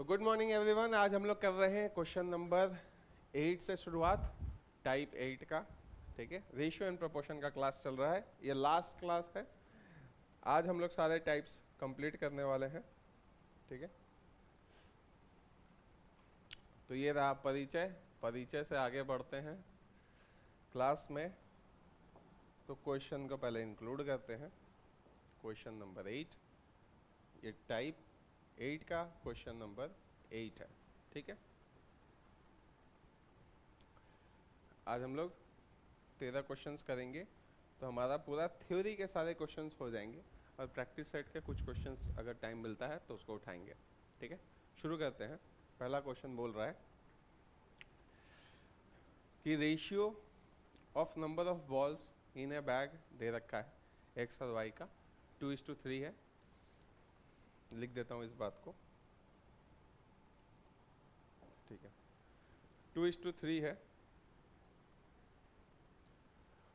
तो good morning everyone. आज हम लोग कर रहे हैं क्वेश्चन नंबर 8 से शुरुआत, टाइप 8 का। ठीक है, रेशियो एंड प्रोपोर्शन का क्लास चल रहा है, ये लास्ट क्लास है। आज हम लोग सारे टाइप्स कंप्लीट करने वाले हैं। ठीक है, तो ये रहा परिचय। परिचय से आगे बढ़ते हैं क्लास में। तो क्वेश्चन को पहले इंक्लूड करते हैं। क्वेश्चन नंबर 8, ये टाइप 8 का क्वेश्चन नंबर 8 है। ठीक है, आज हम लोग 13 क्वेश्चंस करेंगे, तो हमारा पूरा थ्योरी के सारे क्वेश्चंस हो जाएंगे और प्रैक्टिस सेट के कुछ क्वेश्चंस अगर टाइम मिलता है तो उसको उठाएंगे। ठीक है, शुरू करते हैं। पहला क्वेश्चन बोल रहा है कि ratio of number of balls in a bag दे रखा है, एक्स और वाई का 2:3 है। लिख देता हूँ इस बात को। ठीक है, 2:3 है।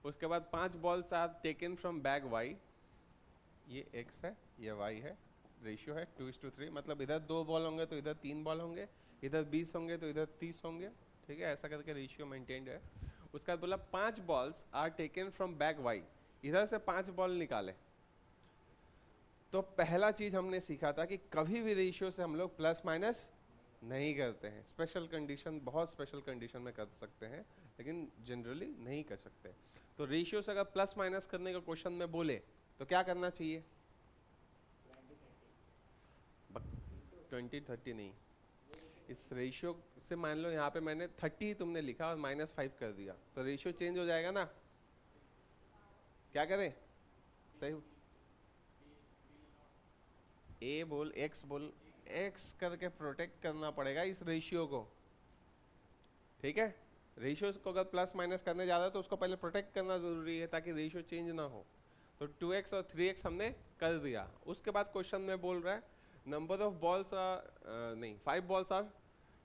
उसके बाद 5 balls are taken from bag y, ये x है, ये y है। रेशियो है 2:3, मतलब इधर 2 बॉल होंगे तो इधर 3 बॉल होंगे, इधर 20 होंगे तो इधर 30 होंगे। ठीक है, ऐसा करके रेशियो मेंटेन्ड है। उसके बाद बोला 5 balls are taken from bag y, इधर से 5 बॉल निकाले। तो पहला चीज हमने सीखा था कि कभी भी रेशियो से हम लोग प्लस माइनस नहीं करते हैं। स्पेशल कंडीशन, बहुत स्पेशल कंडीशन में कर सकते हैं, लेकिन जनरली नहीं कर सकते। तो रेशियो से अगर प्लस माइनस करने का क्वेश्चन में बोले तो क्या करना चाहिए? 20-30 नहीं, इस रेशियो से मान लो यहाँ पे मैंने 30 तुमने लिखा और -5 कर दिया, तो रेशियो चेंज हो जाएगा ना। क्या करें? सही, ए बोल, एक्स बोल, एक्स करके प्रोटेक्ट करना पड़ेगा इस रेशियो को। ठीक है, रेशियो को अगर प्लस माइनस करने जा रहा है तो उसको पहले प्रोटेक्ट करना जरूरी है ताकि रेशियो चेंज ना हो। तो 2x और 3x हमने कर दिया। उसके बाद क्वेश्चन में बोल रहा है नंबर ऑफ बॉल्स नहीं, 5 balls are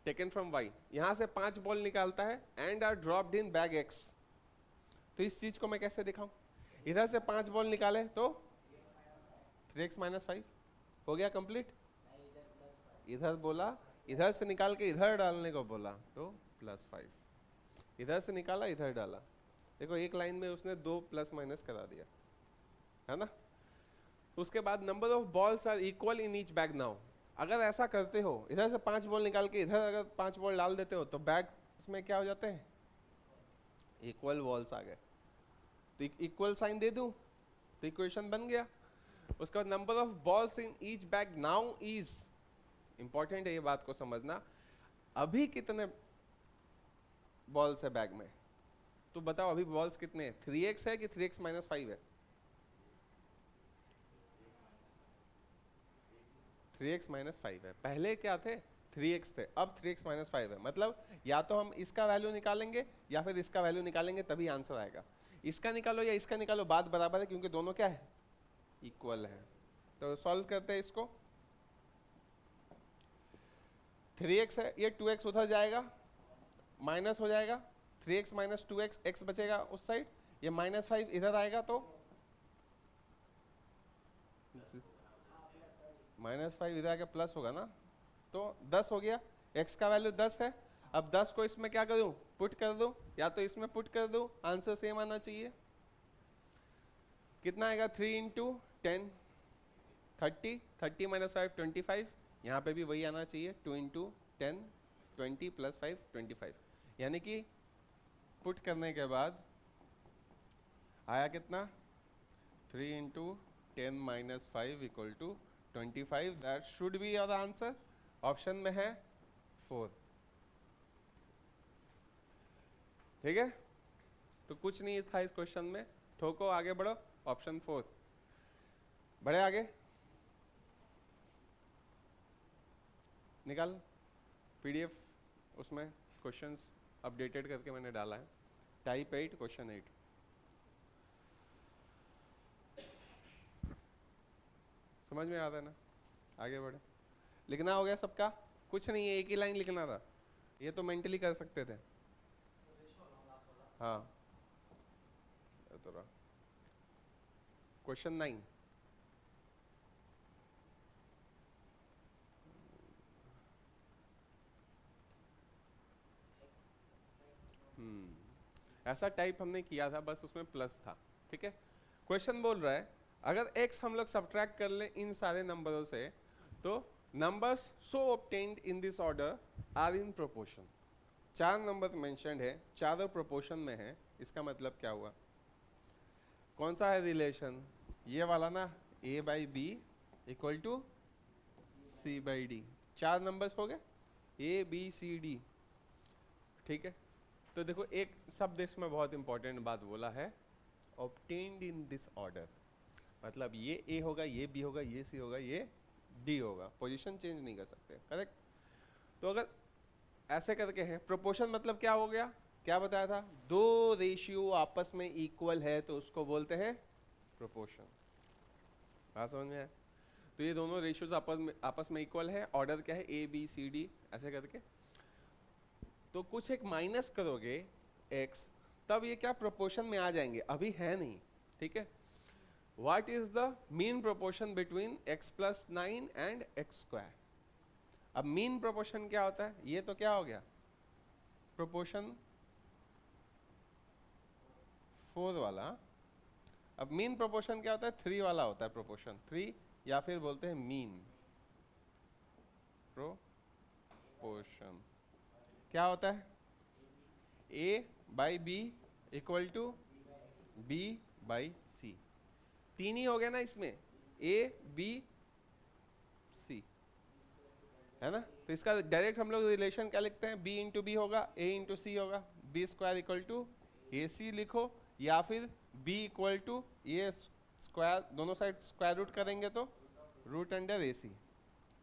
taken from y, यहाँ से 5 बॉल निकालता है and are dropped in bag x। तो इस चीज को मैं कैसे दिखाऊं? इधर से 5 बॉल निकाले तो 3x - 5 हो गया कंप्लीट। इधर बोला, इधर से निकाल के इधर डालने को बोला तो +5, इधर से निकाला इधर डाला। देखो एक लाइन में उसने 2 प्लस माइनस करा दिया, है ना। उसके बाद number of balls are equal in each bag now. अगर ऐसा करते हो, इधर से 5 बॉल निकाल के इधर अगर 5 बॉल डाल देते हो तो बैग में क्या हो जाते हैं? इक्वल बॉल्स आ गए। तो इक्वल साइन दे दूं तो इक्वेशन बन गया। उसके बाद number of balls in each bag now is, important है ये बात को समझना, अभी कितने बॉल्स है बैग में? तो बताओ अभी बॉल्स कितने हैं? 3x है कि 3x - 5 है? 3x - 5 है। पहले क्या थे? 3x थे, अब 3x - 5 है। मतलब या तो हम इसका वैल्यू निकालेंगे या फिर इसका वैल्यू निकालेंगे, तभी आंसर आएगा। इसका निकालो या इसका निकालो, बात बराबर है क्योंकि दोनों क्या है? इक्वल है। तो सॉल्व करते हैं इसको। 3x है, ये 2x उधर जाएगा, माइनस हो जाएगा। 3x - 2x, x बचेगा उस साइड, ये -5 इधर आएगा तो -5 इधर आके प्लस होगा ना, तो 10 हो गया। x का वैल्यू 10 है। अब 10 को इसमें क्या करूं? पुट कर दूं, या तो इसमें पुट कर दूं, आंसर सेम आना चाहिए। कितना आएगा? 3 × 10 30, 30 - 5 25, यहाँ पे भी वही आना चाहिए। 2 × 10 20 + 5 25, यानी कि पुट करने के बाद आया कितना? 3 × 10 - 5 = 25। That should be your answer. Option में है 4। ठीक है, तो कुछ नहीं था इस क्वेश्चन में, ठोको आगे बढ़ो। ऑप्शन 4 बढ़े आगे, निकाल PDF, उसमें क्वेश्चंस अपडेटेड करके मैंने डाला है। Type 8 question 8। समझ में आ रहा है ना? आगे बढ़े। लिखना हो गया सबका? कुछ नहीं है, एक ही लाइन लिखना था, ये तो मेंटली कर सकते थे। हाँ, तो रहा क्वेश्चन 9। ऐसा टाइप हमने किया था, बस उसमें प्लस था, ठीक है। क्वेश्चन बोल रहा है अगर x हम लोग सब्ट्रैक्ट कर ले इन सारे नंबरों से तो numbers so obtained in this order are in proportion. 4 number mentioned है, चारों प्रोपोर्शन में है, इसका मतलब क्या हुआ? कौन सा है रिलेशन? ये वाला ना, a by B equal to c by D. 4 numbers हो गए a b c d, ठीक है। तो देखो एक शब्द इसमें बहुत इंपॉर्टेंट बात बोला है, ऑब्टेन्ड इन दिस ऑर्डर, मतलब ये a होगा, ये b होगा, ये c होगा, ये d होगा, पोजीशन चेंज नहीं कर सकते, करेक्ट। तो अगर ऐसे करके है, प्रोपोर्शन मतलब क्या हो गया, क्या बताया था? दो रेशियो आपस में इक्वल है तो उसको बोलते हैं प्रोपोर्शन। बात समझ में है? तो ये दोनों रेशियोज आपस में इक्वल है, ऑर्डर क्या है ए बी सी डी ऐसे करके। तो कुछ एक माइनस करोगे x, तब ये क्या प्रोपोर्शन में आ जाएंगे, अभी है नहीं, ठीक है। What is the mean proportion between x plus 9 and x square? अब मीन प्रोपोर्शन क्या होता है? ये तो क्या हो गया प्रोपोर्शन 4 वाला। अब मीन प्रोपोर्शन क्या होता है? 3 वाला होता है प्रोपोर्शन 3, या फिर बोलते हैं मीन प्रोपोर्शन। क्या होता है? a by B equal to b by C. 3 ही हो गया ना इसमें, a b c, है ना। तो इसका डायरेक्ट हम लोग रिलेशन क्या लिखते हैं? b इंटू बी होगा, a इंटू सी होगा, b स्क्वायर इक्वल टू ए सी लिखो, या फिर b इक्वल टू ये स्क्वायर, दोनों साइड स्क्वायर रूट करेंगे तो रूट अंडर ए सी,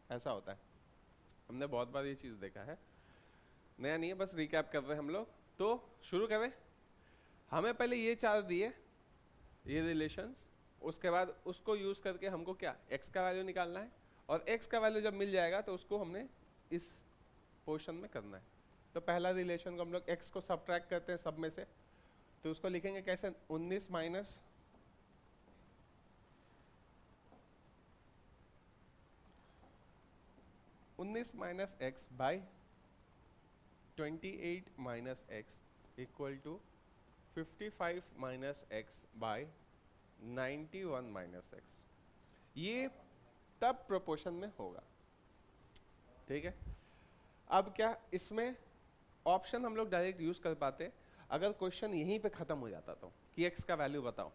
ऐसा होता है। हमने बहुत बार ये चीज़ देखा है, नया नहीं है, बस रिकैप कर रहे हैं हम लोग। तो शुरू करें। हमें पहले ये 4 दिए, ये रिलेशंस, उसके बाद उसको यूज़ करके हमको क्या x का वैल्यू निकालना है, और x का वैल्यू जब मिल जाएगा तो उसको हमने इस पोर्शन में करना है। तो पहला रिलेशन को हम लोग x को सब्ट्रैक्ट करते हैं सब में से, तो उसको लिखेंगे कैसे? 19 minus 19 minus x by 28 minus x equal to 55 minus x by 91 minus x. ये तब प्रोपोर्शन में होगा, ठीक है। अब क्या इसमें ऑप्शन हम लोग डायरेक्ट यूज कर पाते अगर क्वेश्चन यहीं पे खत्म हो जाता तो कि x का वैल्यू बताओ,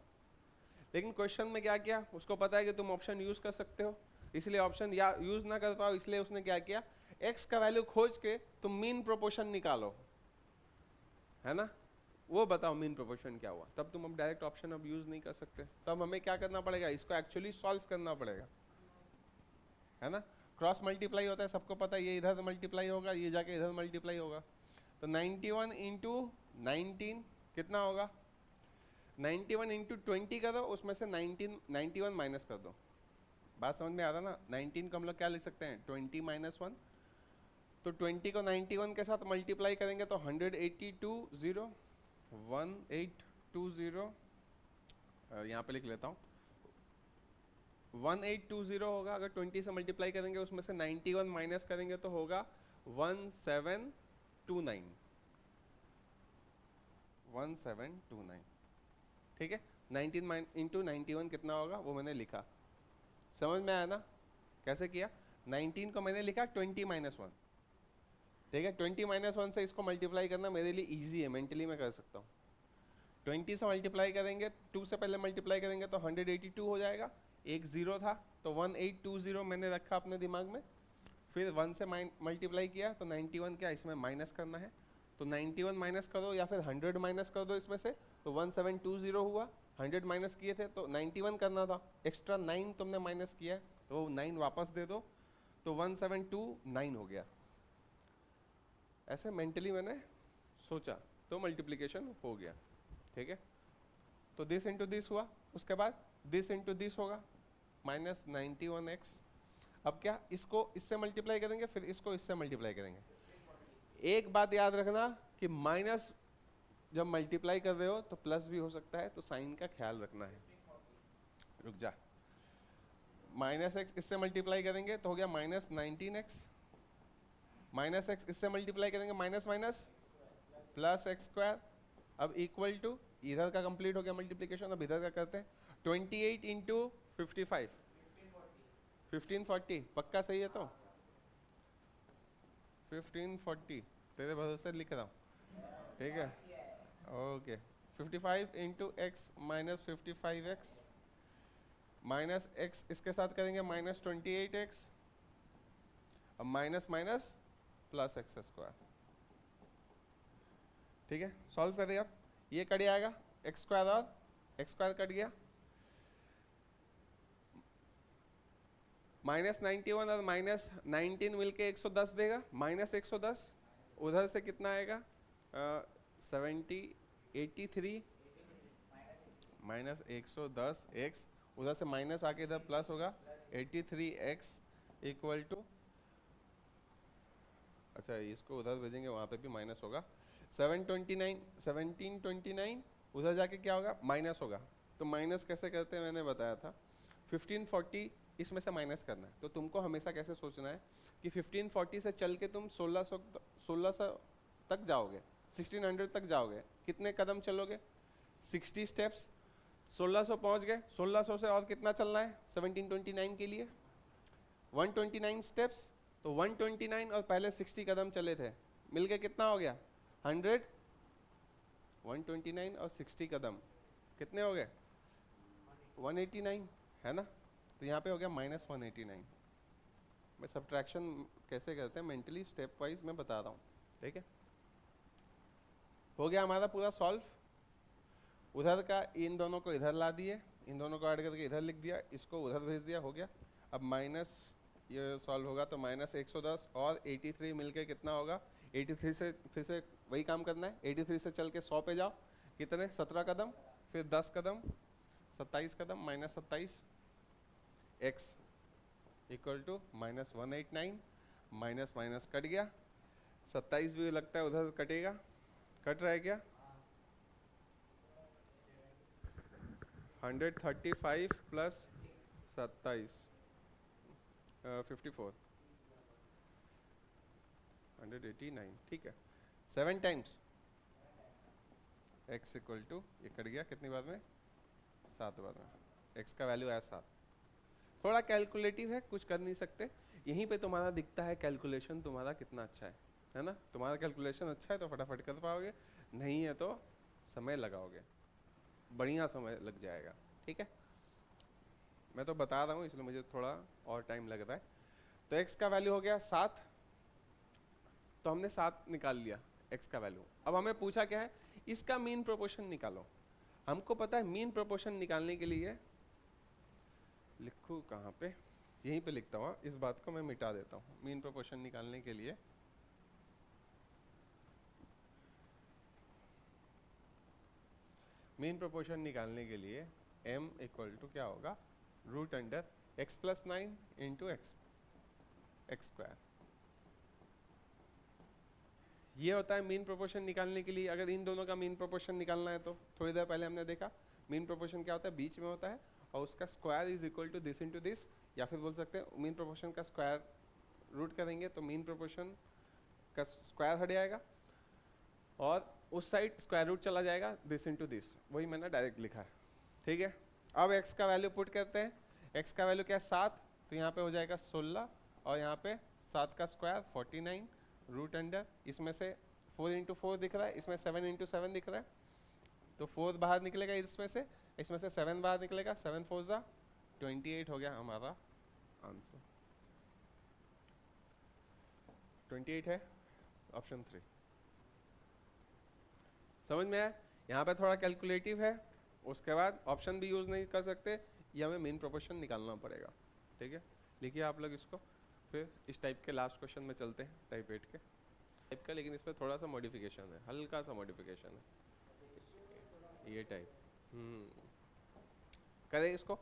लेकिन क्वेश्चन में क्या किया, उसको पता है कि तुम ऑप्शन यूज कर सकते हो, इसलिए ऑप्शन या यूज ना कर पाओ, इसलिए उसने क्या किया, x का वैल्यू खोज के तुम मीन प्रोपोर्शन निकालो, है ना। वो बताओ मीन प्रोपोर्शन क्या हुआ, तब तुम अब डायरेक्ट ऑप्शन अब यूज नहीं कर सकते। तब हमें क्या करना पड़ेगा, इसको एक्चुअली सॉल्व करना पड़ेगा, है ना। क्रॉस मल्टीप्लाई होता है, सबको पता है, ये इधर मल्टीप्लाई होगा, ये जाके इधर मल्टीप्लाई होगा। तो 91 इंटू 19 कितना होगा? 91 इंटू 20 करो, उसमें से 91 माइनस कर दो। बात समझ में आ रहा ना। 19 को हम लोग क्या लिख सकते हैं? 20 माइनस 1। तो 20 को 91 के साथ मल्टीप्लाई करेंगे तो 1820 यहाँ पे लिख लेता हूँ, 1820 होगा। अगर 20 से मल्टीप्लाई करेंगे, उसमें से 91 माइनस करेंगे तो होगा 1729, ठीक है। 19 इंटू 91 कितना होगा वो मैंने लिखा, समझ में आया ना कैसे किया। 19 को मैंने लिखा 20 माइनस 1, ठीक है। 20 माइनस 1 से इसको मल्टीप्लाई करना मेरे लिए इजी है, मेंटली मैं कर सकता हूँ। 20 से मल्टीप्लाई करेंगे, 2 से पहले मल्टीप्लाई करेंगे तो 182 हो जाएगा, एक जीरो था तो 1820 मैंने रखा अपने दिमाग में, फिर 1 से मल्टीप्लाई किया तो 91 क्या इसमें माइनस करना है, तो 91 माइनस करो या फिर 100 माइनस कर दो इसमें से, तो 1720 हुआ। 100 माइनस किए थे तो 91 करना था, एक्स्ट्रा 9 तुमने माइनस किया है तो 9 वापस दे दो, तो 1729 हो गया। ऐसे मेंटली मैंने सोचा तो मल्टीप्लिकेशन हो गया, ठीक है। तो दिस इंटू दिस हुआ, उसके बाद दिस इंटू दिस होगा माइनस 91x। अब क्या इसको इससे मल्टीप्लाई करेंगे, फिर इसको इससे मल्टीप्लाई करेंगे। एक बात याद रखना कि माइनस जब मल्टीप्लाई कर रहे हो तो प्लस भी हो सकता है, तो साइन का ख्याल रखना है। रुक जा, माइनस एक्स इससे मल्टीप्लाई करेंगे तो हो गया माइनस 19x, माइनस एक्स इससे मल्टीप्लाई करेंगे minus minus plus x square, अब इक्वल टू, इधर का कंप्लीट हो गया मल्टीप्लीकेशन, अब इधर का करते हैं 28 इंटू 55 1540 पक्का सही है तो 1540 तेरे भरोसे लिख रहा हूँ, ठीक है okay. 55 into x minus 55x minus x इसके साथ करेंगे माइनस 28x, अब minus minus plus x square, ठीक है। सॉल्व करिए आप, ये कट जाएगा एक्स स्क्वायर और एक्स स्क्वायर कट गया, माइनस 91 और माइनस 19 मिलके 110 देगा, माइनस 110 उधर से कितना आएगा 83 माइनस 110 एक्स, उधर से माइनस आके इधर प्लस होगा 83x इक्वल टू, अच्छा इसको उधर भेजेंगे वहाँ पे भी माइनस होगा 1729 उधर जाके क्या होगा माइनस होगा। तो माइनस कैसे करते हैं मैंने बताया था, 1540 इसमें से माइनस करना है। तो तुमको हमेशा कैसे सोचना है कि 1540 से चल के तुम 1600 तक जाओगे, 1600 तक जाओगे, कितने कदम चलोगे 60 स्टेप्स, 1600 पहुंच गए, 1600 से और कितना चलना है 1729 के लिए 129 स्टेप्स, तो 129 और पहले 60 कदम चले थे मिलके कितना हो गया 100, 129 और 60 कदम कितने हो गए 189 है ना। तो यहाँ पे हो गया माइनस 189। मैं सब्ट्रैक्शन कैसे करते हैं मेंटली स्टेप वाइज मैं बता रहा हूँ, ठीक है। हो गया हमारा पूरा सॉल्व, उधर का इन दोनों को इधर ला दिए, इन दोनों को ऐड करके इधर लिख दिया, इसको उधर भेज दिया, हो गया। अब माइनस ये सॉल्व होगा तो माइनस 110 और 83 मिलके कितना होगा 83 से फिर से वही काम करना है, 83 से चल के 100 पे जाओ, कितने 17 कदम, फिर 10 कदम 27 कदम minus 27 x equal to minus 189, minus minus cut गया, 27 भी लगता है उधर कटेगा, कट रहा है क्या 135 प्लस 27 54 189, ठीक है। 7 टाइम्स x इक्वल टू ये कट गया कितनी बार में 7 बार में, x का वैल्यू आया 7। थोड़ा कैलकुलेटिव है, कुछ कर नहीं सकते, यहीं पे तुम्हारा दिखता है कैलकुलेशन तुम्हारा कितना अच्छा है ना। तुम्हारा कैलकुलेशन अच्छा है तो फटाफट कर पाओगे, नहीं है तो समय लगाओगे, बढ़िया समय लग जाएगा, ठीक है। मैं तो बता रहा हूँ इसलिए मुझे थोड़ा और टाइम लग रहा है। तो x का वैल्यू हो गया 7, तो हमने 7 निकाल लिया x का वैल्यू। अब हमें पूछा क्या है इसका मीन प्रोपोर्शन निकालो। हमको पता है मीन प्रोपोर्शन निकालने के लिए, लिखूँ कहाँ पे, यहीं पे लिखता हूँ, इस बात को मैं मिटा देता हूँ। मीन प्रोपोर्शन निकालने के लिए m इक्वल टू क्या होगा root under x plus 9 into x square, ये होता है मीन प्रोपोर्शन निकालने के लिए। अगर इन दोनों का मीन प्रोपोर्शन निकालना है तो थोड़ी देर पहले हमने देखा मीन प्रोपोर्शन क्या होता है, बीच में होता है और उसका square is equal to this into this, या फिर बोल सकते हैं मीन प्रोपोर्शन का स्क्वायर रूट करेंगे तो मीन प्रोपोर्शन का स्क्वायर हट जाएगा और उस साइड स्क्वायर रूट चला जाएगा दिस इंटू दिस, वही मैंने डायरेक्ट लिखा है, ठीक है। अब x का वैल्यू पुट करते हैं, x का वैल्यू क्या है 7, तो यहाँ पे हो जाएगा 16 और यहाँ पे 7 का स्क्वायर 49 रूट अंडर, इसमें से 4 इंटू 4 दिख रहा है, इसमें 7 इंटू 7 दिख रहा है, तो 4 बाहर निकलेगा इसमें से 7 बाहर निकलेगा, 7 4 जा 28 हो गया हमारा आंसर। 28 है ऑप्शन 3। समझ में आया, यहाँ पे थोड़ा कैलकुलेटिव है, उसके बाद ऑप्शन भी यूज नहीं कर सकते, ये हमें मेन प्रोपोर्शन निकालना पड़ेगा, ठीक है। लिखिए आप लोग इसको, फिर इस टाइप के लास्ट क्वेश्चन में चलते हैं, टाइप 8 के टाइप का, लेकिन इसमें थोड़ा सा मॉडिफिकेशन है, हल्का सा मॉडिफिकेशन है, ये टाइप करें इसको।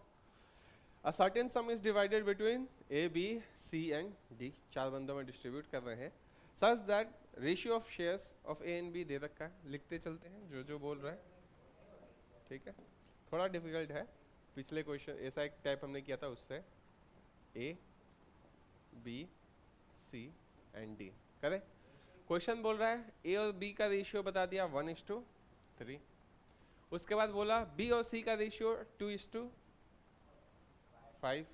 A certain sum is divided between A, B, C and D, 4 बंदों में डिस्ट्रीब्यूट कर रहे हैं, such that ratio of shares of A and B दे रखा है, लिखते चलते हैं जो जो बोल रहा है, ठीक है। थोड़ा डिफिकल्ट है, पिछले क्वेश्चन ऐसा एक टाइप हमने किया था उससे, A, B, C and D करें। क्वेश्चन बोल रहा है A और B का रेशियो बता दिया 1:3, 3। उसके बाद बोला बी और सी का रेशियो 2:5।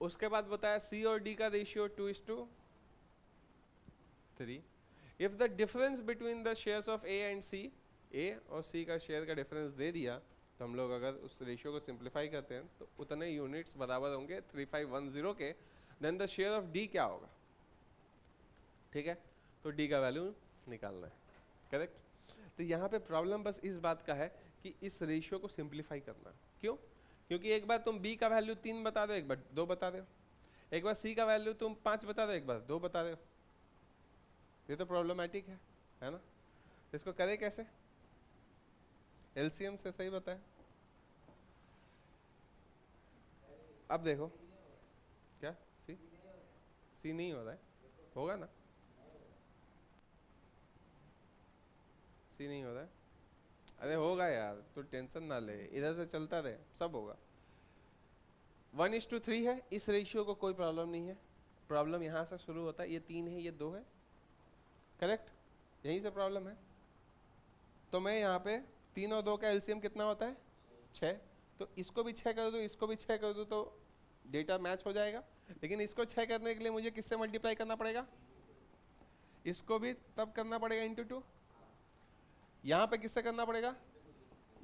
उसके बाद बताया सी और डी का ratio 2:3। If the difference between the shares of A and C, A और सी का शेयर का डिफरेंस दे दिया, तो हम लोग अगर उस रेशियो को सिंप्लीफाई करते हैं तो उतने यूनिट्स बराबर होंगे 3510 के, then the share of D क्या होगा, ठीक है। तो डी का वैल्यू निकालना है, करेक्ट। तो यहाँ पे प्रॉब्लम बस इस बात का है कि इस रेशियो को सिंप्लीफाई करना। क्यों? क्योंकि एक बार तुम बी का वैल्यू 3 बता दो, एक बार 2 बता दो, एक बार सी का वैल्यू तुम 5 बता दो, एक बार 2 बता दो। ये तो प्रॉब्लमेटिक है ना। इसको करें कैसे? एलसीएम से, सही बताए। अब देखो क्या सी नहीं हो रहा है, होगा ना, सी नहीं हो रहा है, अरे होगा यार, तो टेंशन ना ले, इधर से चलता रहे, सब होगा। 1:3 है, इस रेशियो को कोई प्रॉब्लम नहीं है। प्रॉब्लम यहाँ से शुरू होता है, ये 3 है, ये 2 है, करेक्ट, यहीं से प्रॉब्लम है। तो मैं यहाँ पे 3 और 2 का एलसीएम कितना होता है? 6। तो इसको भी 6 कर दो, इसको भी 6 कर दो, तो डेटा मैच हो जाएगा। लेकिन इसको 6 करने के लिए मुझे किससे मल्टीप्लाई करना पड़ेगा? इसको भी तब करना पड़ेगा इंटू 2। यहाँ पे किससे करना पड़ेगा?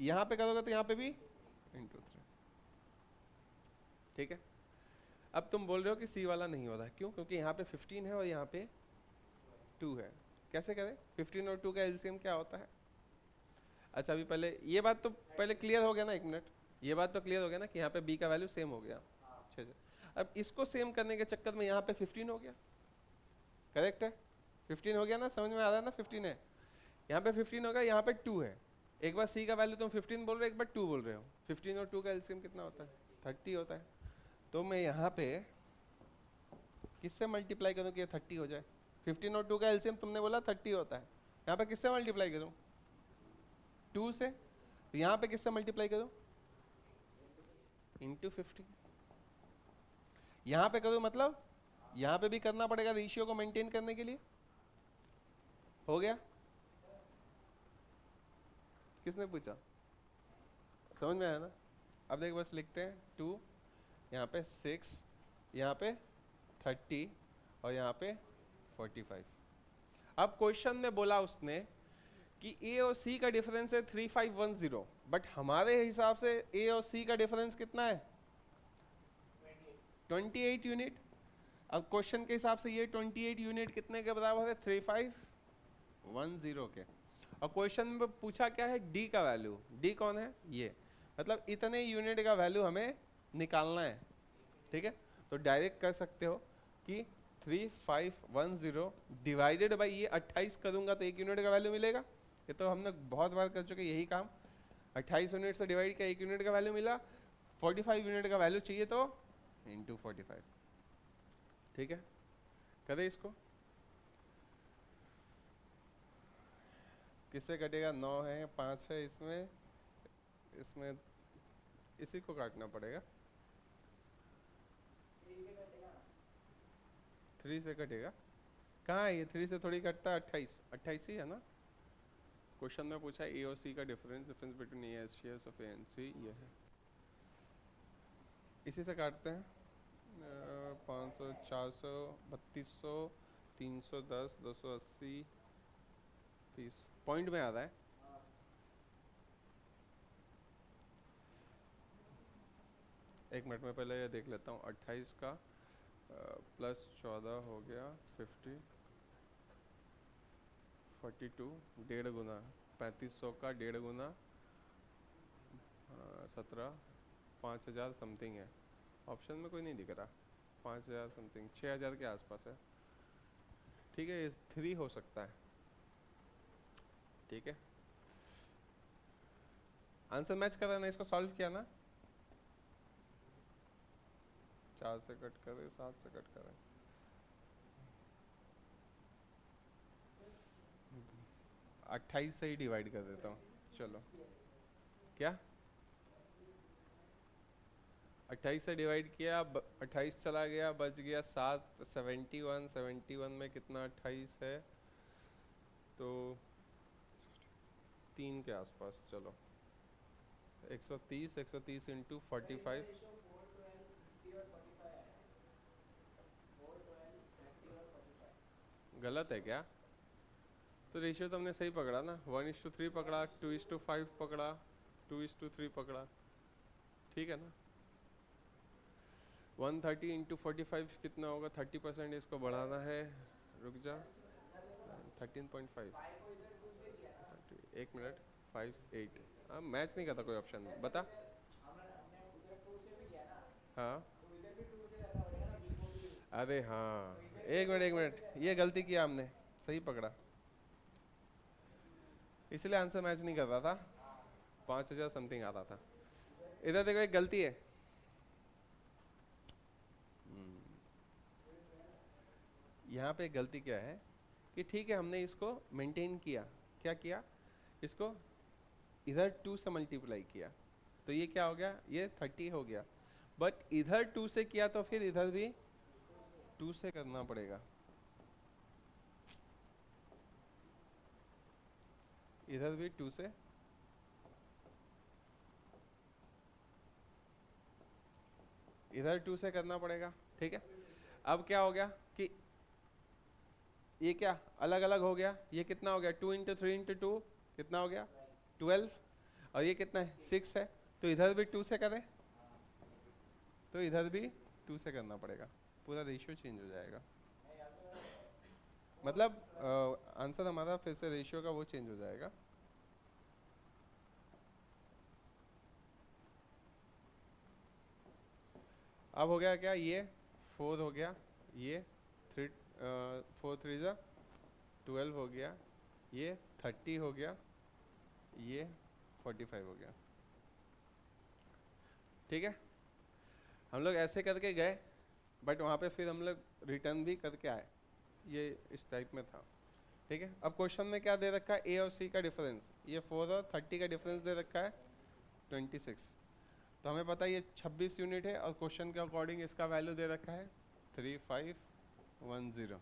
यहाँ पे करोगे तो यहाँ पे भी इंटू 3, ठीक है। अब तुम बोल रहे हो कि सी वाला नहीं हो रहा है, क्यों? क्योंकि यहाँ पे 15 है और यहाँ पे 2 है। कैसे करें? 15 और 2 का एलसीएम क्या होता है? अच्छा, अभी पहले ये बात तो पहले क्लियर हो गया ना, 1 मिनट, ये बात तो क्लियर हो गया ना कि यहाँ पे बी का वैल्यू सेम हो गया। अच्छा, अब इसको सेम करने के चक्कर में यहाँ पे 15 हो गया, करेक्ट है, 15 हो गया ना, समझ में आ रहा है ना? 15 है, यहाँ पे 15 होगा, यहाँ पे 2 है। एक बार सी का वैल्यू तुम 15 बोल रहे हो, एक बार 2 बोल रहे हो। 15 और 2 का एलसीएम कितना होता है? 30 होता है। तो मैं यहाँ पे किससे मल्टीप्लाई करूँ कि ये 30 हो जाए? 15 और 2 का एलसीएम तुमने बोला 30 होता है, यहाँ पे किससे मल्टीप्लाई करूँ? 2 से। तो यहाँ पे किससे मल्टीप्लाई करूँ? इंटू 50। यहाँ पे करूँ मतलब यहाँ पे भी करना पड़ेगा रेशियो को मेंटेन करने के लिए। हो गया? किसने पूछा? समझ में आया ना? अब देख, बस लिखते हैं 2, यहाँ पे 6, यहाँ पे 30 और यहाँ पे 45। अब क्वेश्चन में बोला उसने कि ए और सी का डिफरेंस है 3510, बट हमारे हिसाब से ए और सी का डिफरेंस कितना है? 28 यूनिट। अब क्वेश्चन के हिसाब से ये 28 यूनिट कितने के बराबर है? 3510 के। और क्वेश्चन में पूछा क्या है? डी का वैल्यू। डी कौन है? ये, मतलब इतने यूनिट का वैल्यू हमें निकालना है, ठीक है। तो डायरेक्ट कर सकते हो कि 3510 डिवाइडेड बाई ये 28 करूंगा तो 1 यूनिट का वैल्यू मिलेगा। ये तो हमने बहुत बार कर चुके यही काम। 28 यूनिट से डिवाइड किया, 1 यूनिट का वैल्यू मिला। 45 यूनिट का वैल्यू चाहिए तो इंटू 45, ठीक है। करें इसको, किससे कटेगा? 9 है, 5 है, इसमें इसी को काटना पड़ेगा। 3 से कटेगा? कहाँ है ये? 3 से थोड़ी कटता है, 28 ही है ना। क्वेश्चन में पूछा है ए और सी का difference between A shares of A and C, ये है, इसी से काटते हैं। 500, 400, 3200, 310, 280, 30 पॉइंट में आ रहा है। एक मिनट में पहले ये देख लेता हूँ। 28 का प्लस 14 हो गया 50, 42, 1.5 गुना 3500 का 1.5 गुना 17, 5000 समथिंग है। ऑप्शन में कोई नहीं दिख रहा। 5000 समथिंग, 6000 के आसपास है, ठीक है। 3 हो सकता है, ठीक है। आंसर मैच कर रहा है ना? इसको सॉल्व किया ना? 4 से कट करें, 7 से कट करें, 28 से ही डिवाइड कर देता हूँ। चलो, क्या 28 से डिवाइड किया, 28 चला गया, बच गया 7, 71 में कितना 28 है? तो 103 के आसपास। चलो 130, 130 इंटू 45। गलत है क्या? तो रेशियो तो हमने सही पकड़ा ना, 1:3 पकड़ा, 2:5 पकड़ा, 2:3 पकड़ा, ठीक है ना। 130 इंटू 45 कितना होगा? 30% इसको बढ़ाना है, रुक जा, 13.5, एक मिनट, 5 8। हाँ मैच नहीं करता कोई ऑप्शन, बता। हाँ अरे हाँ, एक मिनट एक मिनट, ये गलती किया हमने, सही पकड़ा, इसलिए आंसर मैच नहीं कर रहा था, 5,000 समथिंग आ रहा था। इधर देखो एक गलती है, यहाँ पे एक गलती क्या है कि ठीक है हमने इसको मेंटेन किया, क्या किया, इसको इधर 2 से मल्टीप्लाई किया, तो ये क्या हो गया, ये 30 हो गया, बट इधर 2 से किया तो फिर इधर भी 2 से करना पड़ेगा, इधर भी 2 से, इधर 2 से करना पड़ेगा, ठीक है। अब क्या हो गया कि ये क्या अलग अलग हो गया, ये कितना हो गया, 2 इंटू 3 इंटू 2 कितना हो गया 12, और ये कितना है 6 है, तो इधर भी 2 से करें, तो इधर भी 2 से करना पड़ेगा, पूरा रेशियो चेंज हो जाएगा, मतलब आंसर हमारा फिर से रेशियो का वो चेंज हो जाएगा। अब हो गया क्या, ये 4 हो गया, ये 3 4 3 जा 12 हो गया, ये 30 हो गया, ये 45 हो गया, ठीक है। हम लोग ऐसे करके गए, बट वहाँ पे फिर हम लोग रिटर्न भी करके आए, ये इस टाइप में था, ठीक है। अब क्वेश्चन में क्या दे रखा है, ए और सी का डिफरेंस, ये 4 और 30 का डिफरेंस दे रखा है 26, तो हमें पता है ये 26 यूनिट है, और क्वेश्चन के अकॉर्डिंग इसका वैल्यू दे रखा है 3510,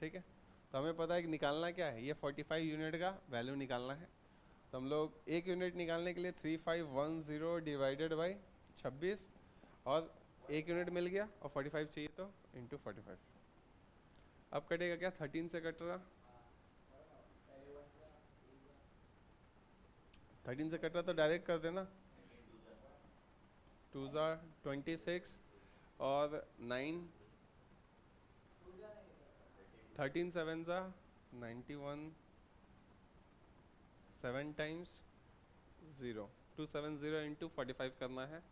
ठीक है। तो हमें पता है कि निकालना क्या है, ये 45 यूनिट का वैल्यू निकालना है, तो हम लोग एक यूनिट निकालने के लिए 3510 डिवाइडेड बाई 26, और एक यूनिट मिल गया, और 45 चाहिए तो इंटू 45। अब कटेगा क्या, 13 से कट रहा, 13 से कट रहा तो डायरेक्ट कर देना, 2 26 और 9, 13 7 91, 7 टाइम्स 0, 270 इंटू 45 करना है।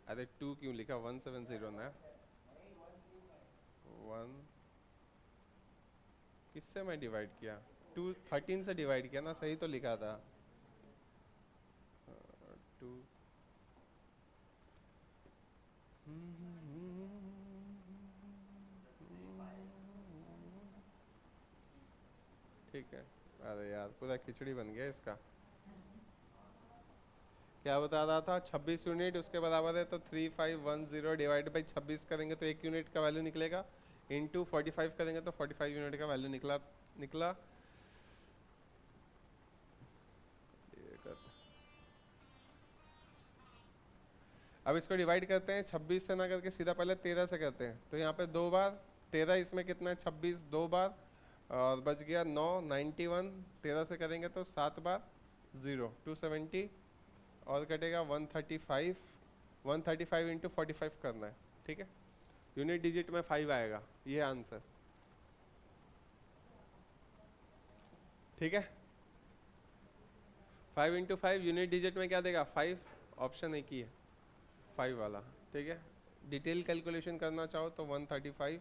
अरे 2 क्यों लिखा, 170 ना, 1 किससे मैं डिवाइड किया, 2 13 से डिवाइड किया ना, सही तो लिखा था 2। ठीक है, अरे यार पूरा खिचड़ी बन गया इसका। क्या बता रहा था, 26 यूनिट उसके बराबर है, तो 3510 डिवाइड बाई 26 करेंगे तो एक यूनिट का वैल्यू निकलेगा, इंटू 45 करेंगे तो 45 यूनिट का वैल्यू निकला। अब इसको डिवाइड करते हैं, 26 से ना करके सीधा पहले 13 से करते हैं, तो यहाँ पे 2 बार 13, इसमें कितना है 26 2 बार, और बच गया 9 91, 13 से करेंगे तो 7 बार 0 270, और कटेगा 135, 135 इंटू 45 करना है, ठीक है। यूनिट डिजिट में 5 आएगा, ये आंसर, ठीक है। 5 इंटू 5 यूनिट डिजिट में क्या देगा 5, ऑप्शन एक ही है 5 वाला, ठीक है। डिटेल कैलकुलेशन करना चाहो तो 135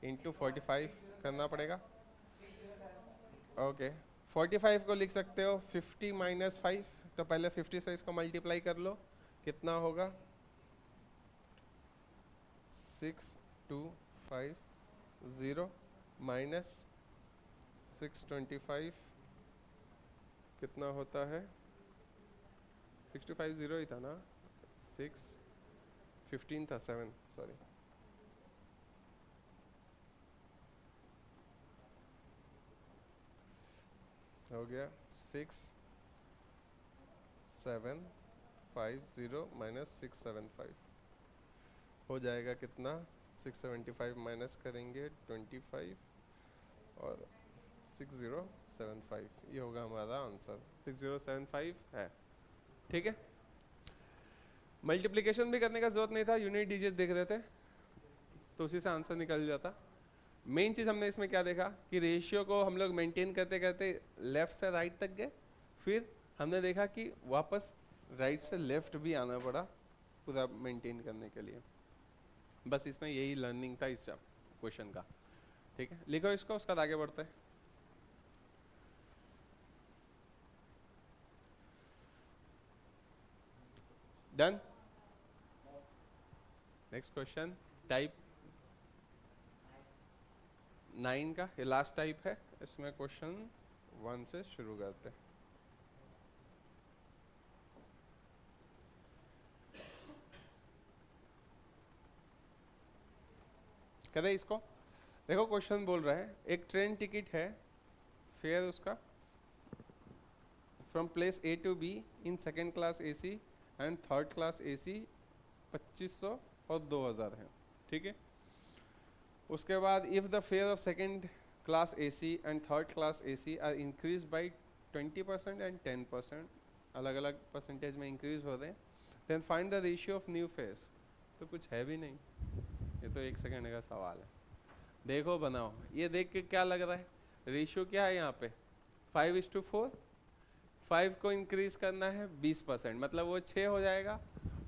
इंटू 45 करना पड़ेगा, ओके। 45 को लिख सकते हो 50 माइनस 5, तो पहले 50 से इसको मल्टीप्लाई कर लो, कितना होगा 6250 माइनस 625 कितना होता है, 650 ही था ना, 615 था, 7 सॉरी, हो गया 6750 माइनस 675 हो जाएगा कितना, 675 माइनस करेंगे 25 और 6075, ये होगा हमारा आंसर, 6075 है। ठीक है, मल्टीप्लिकेशन भी करने का जरूरत नहीं था, यूनिट डिजिट देख रहे थे तो उसी से आंसर निकल जाता। मेन चीज़ हमने इसमें क्या देखा कि रेशियो को हम लोग मेंटेन करते करते लेफ्ट से राइट तक गए, फिर हमने देखा कि वापस राइट से लेफ्ट भी आना पड़ा पूरा मेंटेन करने के लिए। बस इसमें यही लर्निंग था इस क्वेश्चन का। ठीक है, लिखो इसको, उसका आगे बढ़ते हैं। डन। नेक्स्ट क्वेश्चन टाइप 9 का, ये लास्ट टाइप है, इसमें क्वेश्चन 1 से शुरू करते हैं। कहते इसको देखो, क्वेश्चन बोल रहा है एक ट्रेन टिकट है, फेयर उसका from place A to B in second class AC and third class AC 2500 और 2000 है। ठीक है, उसके बाद if the fare of second class AC and third class AC are increase by 20% and 10%, अलग अलग परसेंटेज में इंक्रीज हो रहे हैं, then find the ratio of new fares. तो कुछ है भी नहीं, ये तो 1 सेकेंड का सवाल है। देखो बनाओ, ये देख के क्या लग रहा है, रेशियो क्या है यहाँ पे 5:4, 5 को इंक्रीज करना है 20%, मतलब वो 6 हो जाएगा,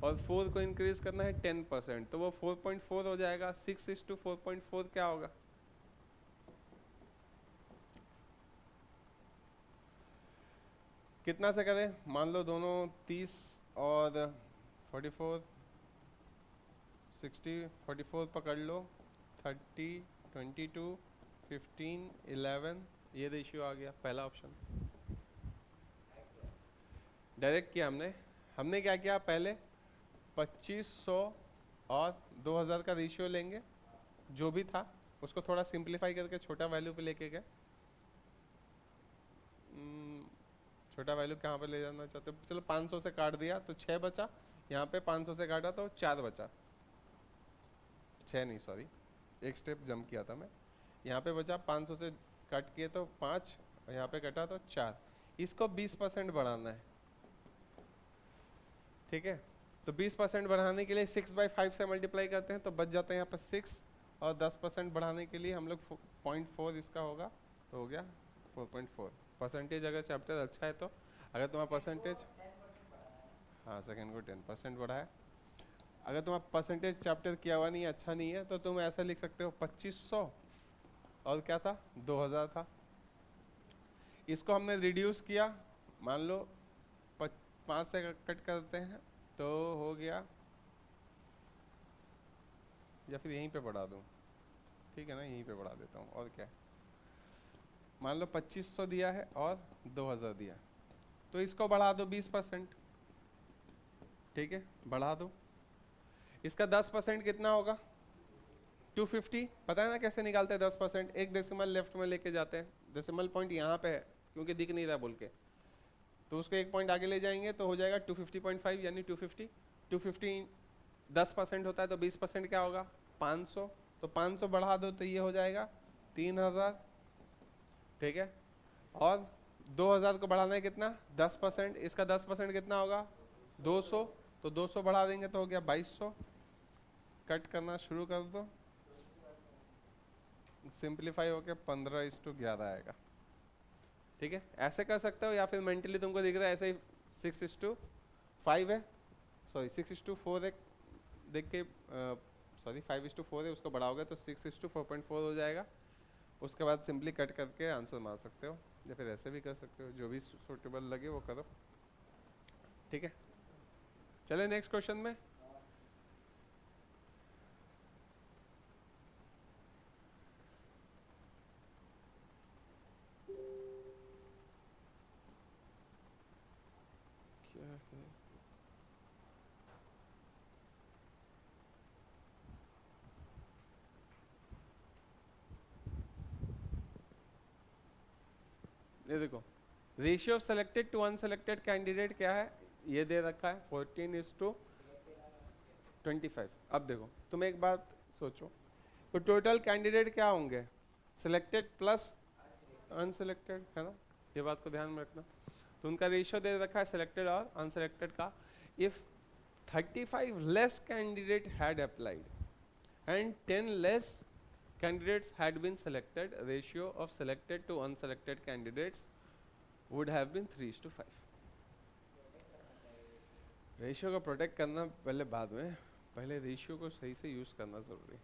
और 4 को इंक्रीज करना है 10%, तो वो 4.4 हो जाएगा। 6:4.4 क्या होगा, कितना से करें, मान लो दोनों 30 और 44, 60, 44 पकड़ लो, 30, 22, 15, 11, ये रेशियो आ गया, पहला ऑप्शन। डायरेक्ट किया हमने क्या किया, पहले 2500 और 2000 का रेशियो लेंगे, जो भी था उसको थोड़ा सिंप्लीफाई करके छोटा वैल्यू पे लेके गए। छोटा वैल्यू कहाँ पे ले जाना चाहते हो, चलो 500 से काट दिया तो 6 बचा, यहाँ पे 500 से काटा तो 4 बचा, 6 नहीं सॉरी, एक स्टेप जंप किया था मैं, यहाँ पे बचा 500 से कट किए तो 5, और यहाँ पे कटा तो 4, इसको 20% बढ़ाना है। ठीक है, तो 20% बढ़ाने के लिए 6/5 से मल्टीप्लाई करते हैं तो बच जाते हैं यहाँ पर 6, और 10% बढ़ाने के लिए हम लोग 0.4 इसका होगा, तो हो गया 4.4 परसेंटेज। अगर चैप्टर अच्छा है तो, अगर तुम्हारा परसेंटेज, हाँ सेकेंड को 10% बढ़ा है, अगर तुम्हारा परसेंटेज चैप्टर किया हुआ नहीं है, अच्छा नहीं है, तो तुम ऐसा लिख सकते हो 2500 और क्या था 2000 था। इसको हमने रिड्यूस किया, मान लो 5 से कट करते हैं तो हो गया, या फिर यहीं पे बढ़ा दूँ, ठीक है ना, यहीं पे बढ़ा देता हूँ, और क्या है, मान लो 2500 दिया है और 2000 दिया, तो इसको बढ़ा दो 20%। ठीक है, बढ़ा दो, इसका 10% कितना होगा 250, पता है ना कैसे निकालते हैं 10%, एक डेसिमल लेफ्ट में लेके जाते हैं, डेसिमल पॉइंट यहाँ पे है क्योंकि दिख नहीं रहा बोल के, तो उसको एक पॉइंट आगे ले जाएंगे तो हो जाएगा 250.5, यानी 250 10% होता है तो 20% क्या होगा 500, तो 500 बढ़ा दो तो ये हो जाएगा 3000। ठीक है, और 2000 को बढ़ाना है कितना 10%, इसका 10% कितना होगा 200, तो 200 बढ़ा देंगे तो हो गया 2200। कट करना शुरू कर दो, सिंप्लीफाई होके 15:11 आएगा। ठीक है, ऐसे कर सकते हो, या फिर मेंटली तुमको दिख रहा है ऐसे ही 6:5 है, सॉरी 6:4 है, देख के सॉरी 5:4 है, उसको बढ़ाओगे तो 6:4.4 हो जाएगा। उसके बाद सिंपली कट करके आंसर मार सकते हो, या फिर ऐसे भी कर सकते हो, जो भी सूटेबल लगे वो करो। ठीक है, चले नेक्स्ट क्वेश्चन में। क्या है, ये देखो ratio of selected to unselected candidate क्या है, ये दे रखा है 14:25। अब देखो तुम एक बात सोचो, तो टोटल कैंडिडेट क्या होंगे, सिलेक्टेड प्लस अनसिलेक्टेड, है ना, ये बात को ध्यान में रखना। तो उनका रेशियो दे रखा है सिलेक्टेड और अनसिलेक्टेड का। If 35 less candidate had applied and 10 less candidates had been selected, ratio of selected to unselected candidates would have been 3:5। Ratio को प्रोटेक्ट करना पहले बाद में, पहले रेशियो को सही से यूज करना जरूरी।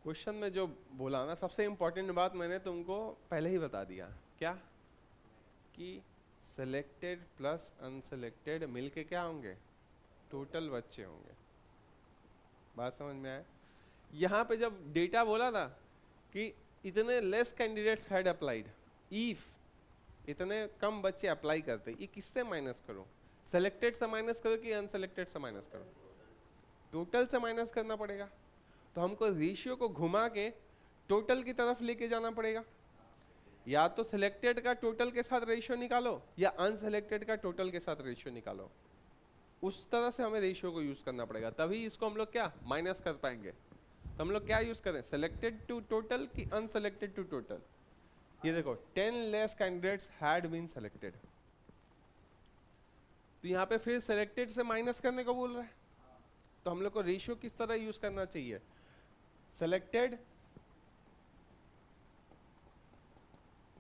क्वेश्चन में जो बोला ना, सबसे इंपॉर्टेंट बात मैंने तुमको पहले ही बता दिया, क्या कि सेलेक्टेड प्लस अनसेलेक्टेड मिलके क्या होंगे, टोटल बच्चे होंगे। बात समझ में आया। यहाँ पे जब डेटा बोला ना कि इतने less candidates had applied, if इतने कम बच्चे अप्लाई करते, ये किससे माइनस करो, सेलेक्टेड से माइनस करो कि अनसेलेक्टेड से माइनस करो, टोटल से माइनस करना पड़ेगा। तो हमको रेशियो को घुमा के टोटल की तरफ लेके जाना पड़ेगा। या तो सिलेक्टेड का टोटल के साथ रेशियो निकालो या अनसेलेक्टेड का टोटल के साथ रेशियो निकालो, उस तरह से हमें रेशियो को यूज करना पड़ेगा, तभी इसको हम लोग क्या माइनस कर पाएंगे। तो हम लोग क्या यूज करें, सेलेक्टेड टू टोटल की अनसेलेक्टेड टू टोटल। ये देखो 10 less candidates had been selected, तो यहाँ पे फिर सेलेक्टेड से माइनस करने को बोल रहा है। तो हम लोग को रेशियो किस तरह यूज करना चाहिए, सेलेक्टेड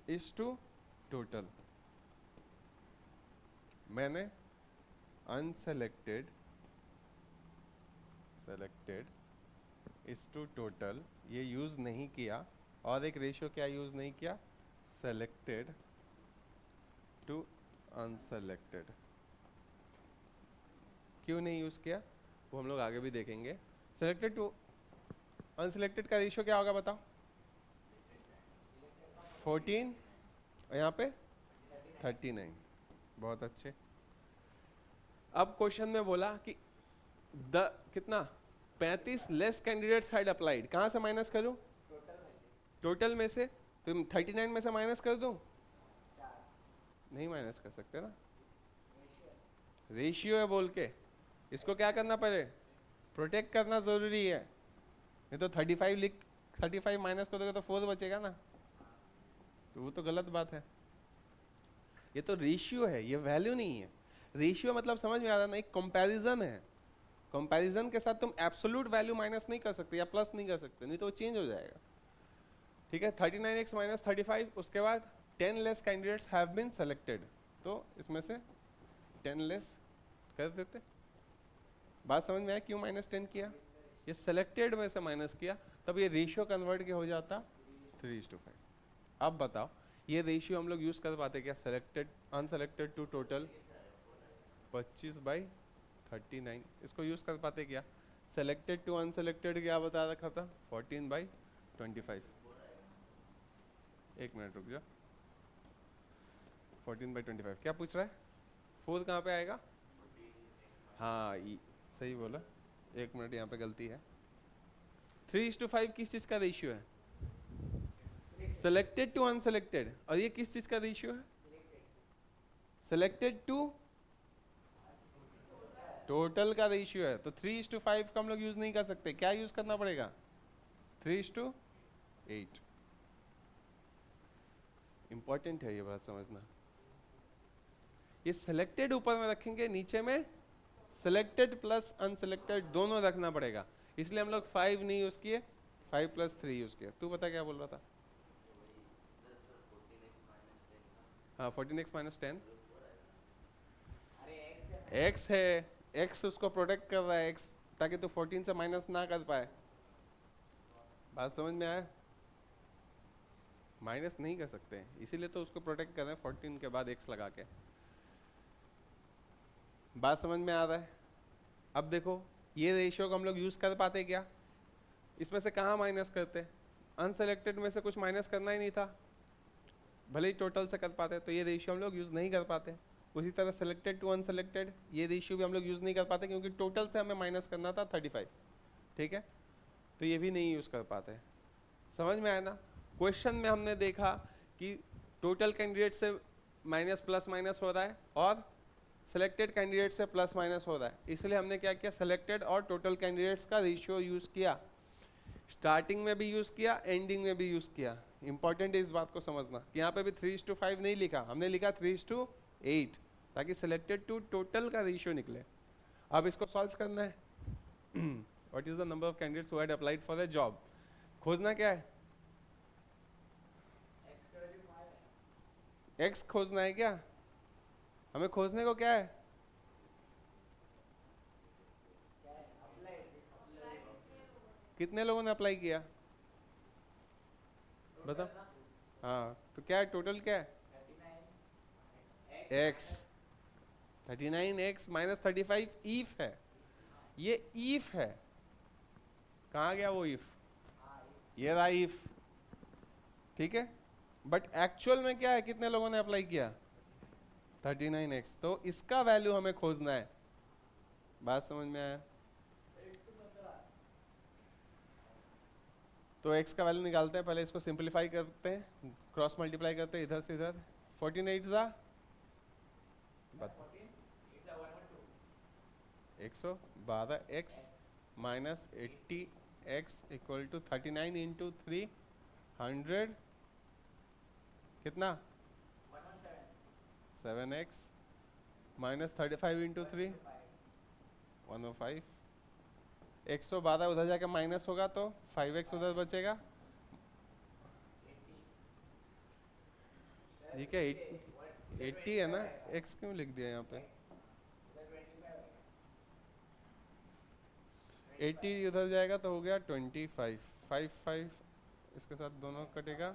इज टू टोटल, मैंने unselected selected is to total ये यूज नहीं किया, और एक रेशियो क्या यूज नहीं किया, सेलेक्टेड टू अनसेलेक्टेड। क्यों नहीं यूज किया वो हम लोग आगे भी देखेंगे। सेलेक्टेड टू अनसेलेक्टेड का रेशियो क्या होगा बताओ, 14 और यहाँ पे 39। बहुत अच्छे। अब क्वेश्चन में बोला कि कितना 35 लेस कैंडिडेट्स हैड अप्लाइड, कहां से माइनस करूं, टोटल में से। तो 39 में से माइनस कर दूं, नहीं माइनस कर सकते ना, रेशियो है बोल के इसको क्या करना पड़े, प्रोटेक्ट करना जरूरी है। नहीं तो 35 माइनस करोगे तो 4 बचेगा ना, तो वो तो गलत बात है। ये तो रेशियो है, ये वैल्यू नहीं है। रेशियो मतलब समझ में आ रहा ना, एक कंपैरिजन है। कंपैरिजन के साथ तुम एब्सोल्यूट वैल्यू माइनस नहीं कर सकते या प्लस नहीं कर सकते, नहीं तो वो चेंज हो जाएगा। ठीक है, 39x माइनस 35, उसके बाद 10 less candidates have been selected, तो इसमें से 10 लेस कर देते। बात समझ में आया क्यों -10 किया, ये सेलेक्टेड में से माइनस किया, तब ये रेशियो कन्वर्ट के हो जाता 3:5। अब बताओ ये रेशियो हम लोग यूज कर पाते क्या, सेलेक्टेड अनसेलेक्टेड टू टोटल 25/39, इसको यूज कर पाते क्या। सेलेक्टेड टू अनसेलेक्टेड क्या बता रखा था, 14/25। एक मिनट रुक जाओ, 14/25 क्या पूछ रहा है, 4 कहाँ पे आएगा, हाँ सही बोला, एक मिनट यहाँ पे गलती है। 3:5 किस चीज का रेशियो है, सेलेक्टेड टू अनसेलेक्टेड, और ये किस चीज का रेशियो है, सेलेक्टेड टू टोटल का रेशियो है। तो 3:5 का हम लोग यूज नहीं कर सकते, क्या यूज करना पड़ेगा, 3:8। इंपॉर्टेंट है ये बात समझना। ये सेलेक्टेड ऊपर में रखेंगे, नीचे में सेलेक्टेड प्लस अनसेलेक्टेड दोनों रखना पड़ेगा, इसलिए हम लोग 5 नहीं यूज किए, 5+3 यूज किया। तू बता क्या बोल रहा था, हाँ 14x माइनस 10 x है, x उसको प्रोटेक्ट कर रहा है, x ताकि तू 14 से माइनस ना कर पाए। बात समझ में आया, माइनस नहीं कर सकते इसीलिए तो उसको प्रोटेक्ट कर रहे हैं 14 के बाद x लगा के। बात समझ में आ रहा है। अब देखो ये रेशियो को हम लोग यूज कर पाते क्या, इसमें से कहाँ माइनस करते, अनसेलेक्टेड में से कुछ माइनस करना ही नहीं था, भले ही टोटल से कर पाते, तो ये रेशियो हम लोग यूज नहीं कर पाते। उसी तरह सेलेक्टेड टू अनसेलेक्टेड ये रेशियो भी हम लोग यूज नहीं कर पाते, क्योंकि टोटल से हमें माइनस करना था 35, ठीक है, तो ये भी नहीं यूज कर पाते। समझ में आया ना। क्वेश्चन में हमने देखा कि टोटल कैंडिडेट से माइनस प्लस माइनस हो रहा है और सिलेक्टेड कैंडिडेट से प्लस माइनस हो रहा है, इसलिए हमने क्या किया, सिलेक्टेड और टोटल कैंडिडेट्स का रेशियो यूज किया। स्टार्टिंग में भी यूज किया, एंडिंग में भी यूज किया। इंपॉर्टेंट है इस बात को समझना कि यहाँ पे भी 3:5 नहीं लिखा, हमने लिखा 3:8, ताकि सिलेक्टेड टू टोटल का रेशियो निकले। अब इसको सॉल्व करना है। What is the number of candidates who had applied for the job, खोजना क्या है, एक्स खोजना है क्या, हमें खोजने को क्या है, कितने लोगों ने अप्लाई किया बताओ। हाँ तो क्या है, टोटल क्या है, एक्स, 39x माइनस 35 ईफ है, ये ईफ है। कहाँ गया वो ईफ, ये रहा ईफ, ठीक है। बट एक्चुअल में क्या है, कितने लोगों ने अप्लाई किया, 39x, तो इसका वैल्यू हमें खोजना है। बात समझ में आया, तो x का वैल्यू निकालते हैं, पहले इसको सिंपलीफाई करते हैं, क्रॉस मल्टीप्लाई करते हैं इधर से इधर, 14 जा 112x minus 80x equal to 39 into 300 कितना 7x माइनस 35 इंटू 3 105, 112 उधर जाके माइनस होगा तो 5x उधर बचेगा, ठीक है 80 है ना, x क्यों लिख दिया यहाँ पे, 80 उधर जाएगा तो हो गया 25, 5 इसके साथ दोनों कटेगा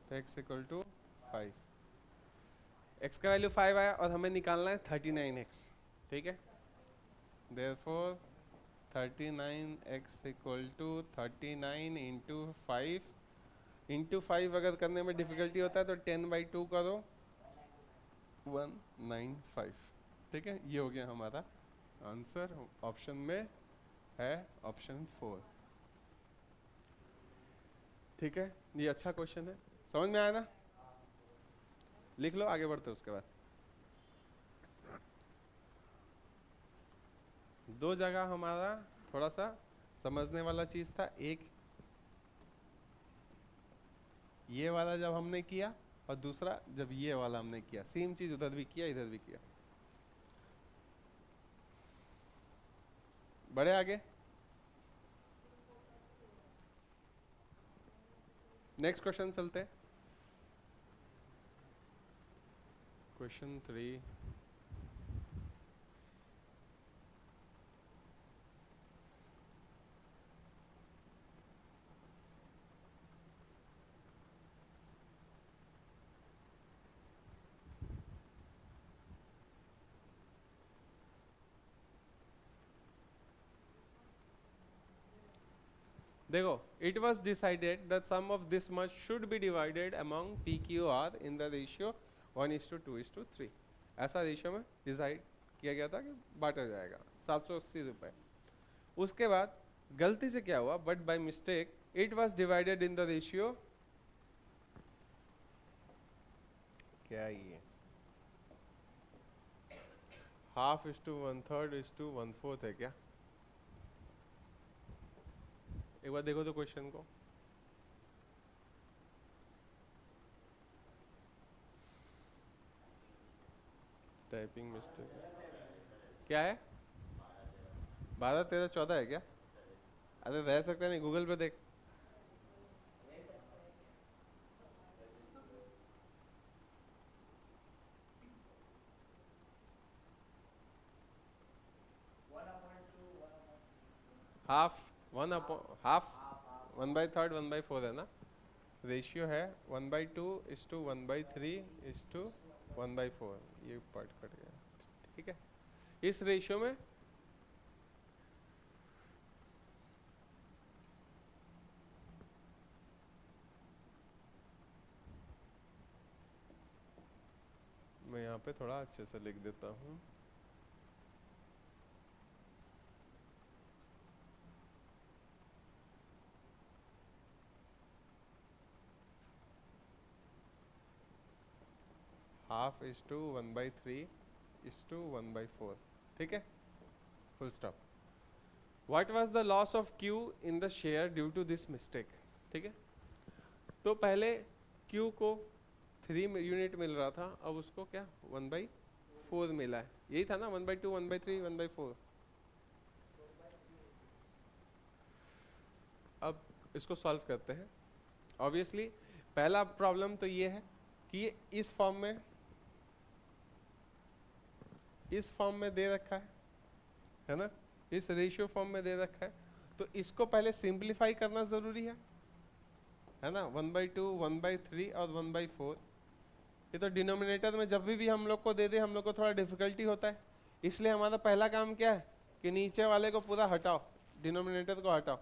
तो x इक्वल टू 5, x का वैल्यू 5 आया और हमें निकालना है 39x, ठीक है। Therefore 39x equal to 39 into 5 अगर करने में डिफिकल्टी होता है तो 10/2 करो, 195, ठीक है। ये हो गया हमारा आंसर, ऑप्शन में है ऑप्शन 4, ठीक है। ये अच्छा क्वेश्चन है, समझ में आया ना, लिख लो, आगे बढ़ते उसके बाद। दो जगह हमारा थोड़ा सा समझने वाला चीज था, एक ये वाला जब हमने किया और दूसरा जब ये वाला हमने किया, सेम चीज उधर भी किया इधर भी किया। बड़े आगे, नेक्स्ट क्वेश्चन चलते हैं, क्वेश्चन 3। देखो, it was decided that sum of this much should be divided among PQR in the ratio 1:2:3, ऐसा रेशियो में डिसाइड किया गया था कि बांटा जाएगा 780 रुपए। उसके बाद गलती से क्या हुआ, but by mistake it was divided in the ratio, क्या ये 1/2:1/3:1/4 है क्या, एक बार देखो तो क्वेश्चन को, टाइपिंग मिस्टेक क्या है, 12 13 14 है क्या, अरे रह सकता नहीं, गूगल पे देख, हाफ 1/3 1/4 है ना, रेशियो है 1/2:1/3:1/4, ये पार्ट कट गया, ठीक है। इस रेशियो में मैं यहाँ पे थोड़ा अच्छे से लिख देता हूँ, half is to 1/3 is to 1/4, ठीक है, full stop. What was the loss of Q in the share due to this mistake, ठीक है। तो पहले क्यू को 3 यूनिट मिल रहा था, अब उसको क्या 1/4 मिला है, यही था ना, 1/2 1/3 1/4। अब इसको सॉल्व करते हैं। ऑब्वियसली पहला प्रॉब्लम तो ये है कि ये इस फॉर्म में दे रखा है ना, इस रेशियो फॉर्म में दे रखा है, तो इसको पहले सिंप्लीफाई करना जरूरी है ना। 1/2 1/3 और 1/4, ये तो डिनोमिनेटर में जब भी हम लोग को दे दे हम लोग को थोड़ा डिफिकल्टी होता है, इसलिए हमारा पहला काम क्या है कि नीचे वाले को पूरा हटाओ, डिनोमिनेटर को हटाओ।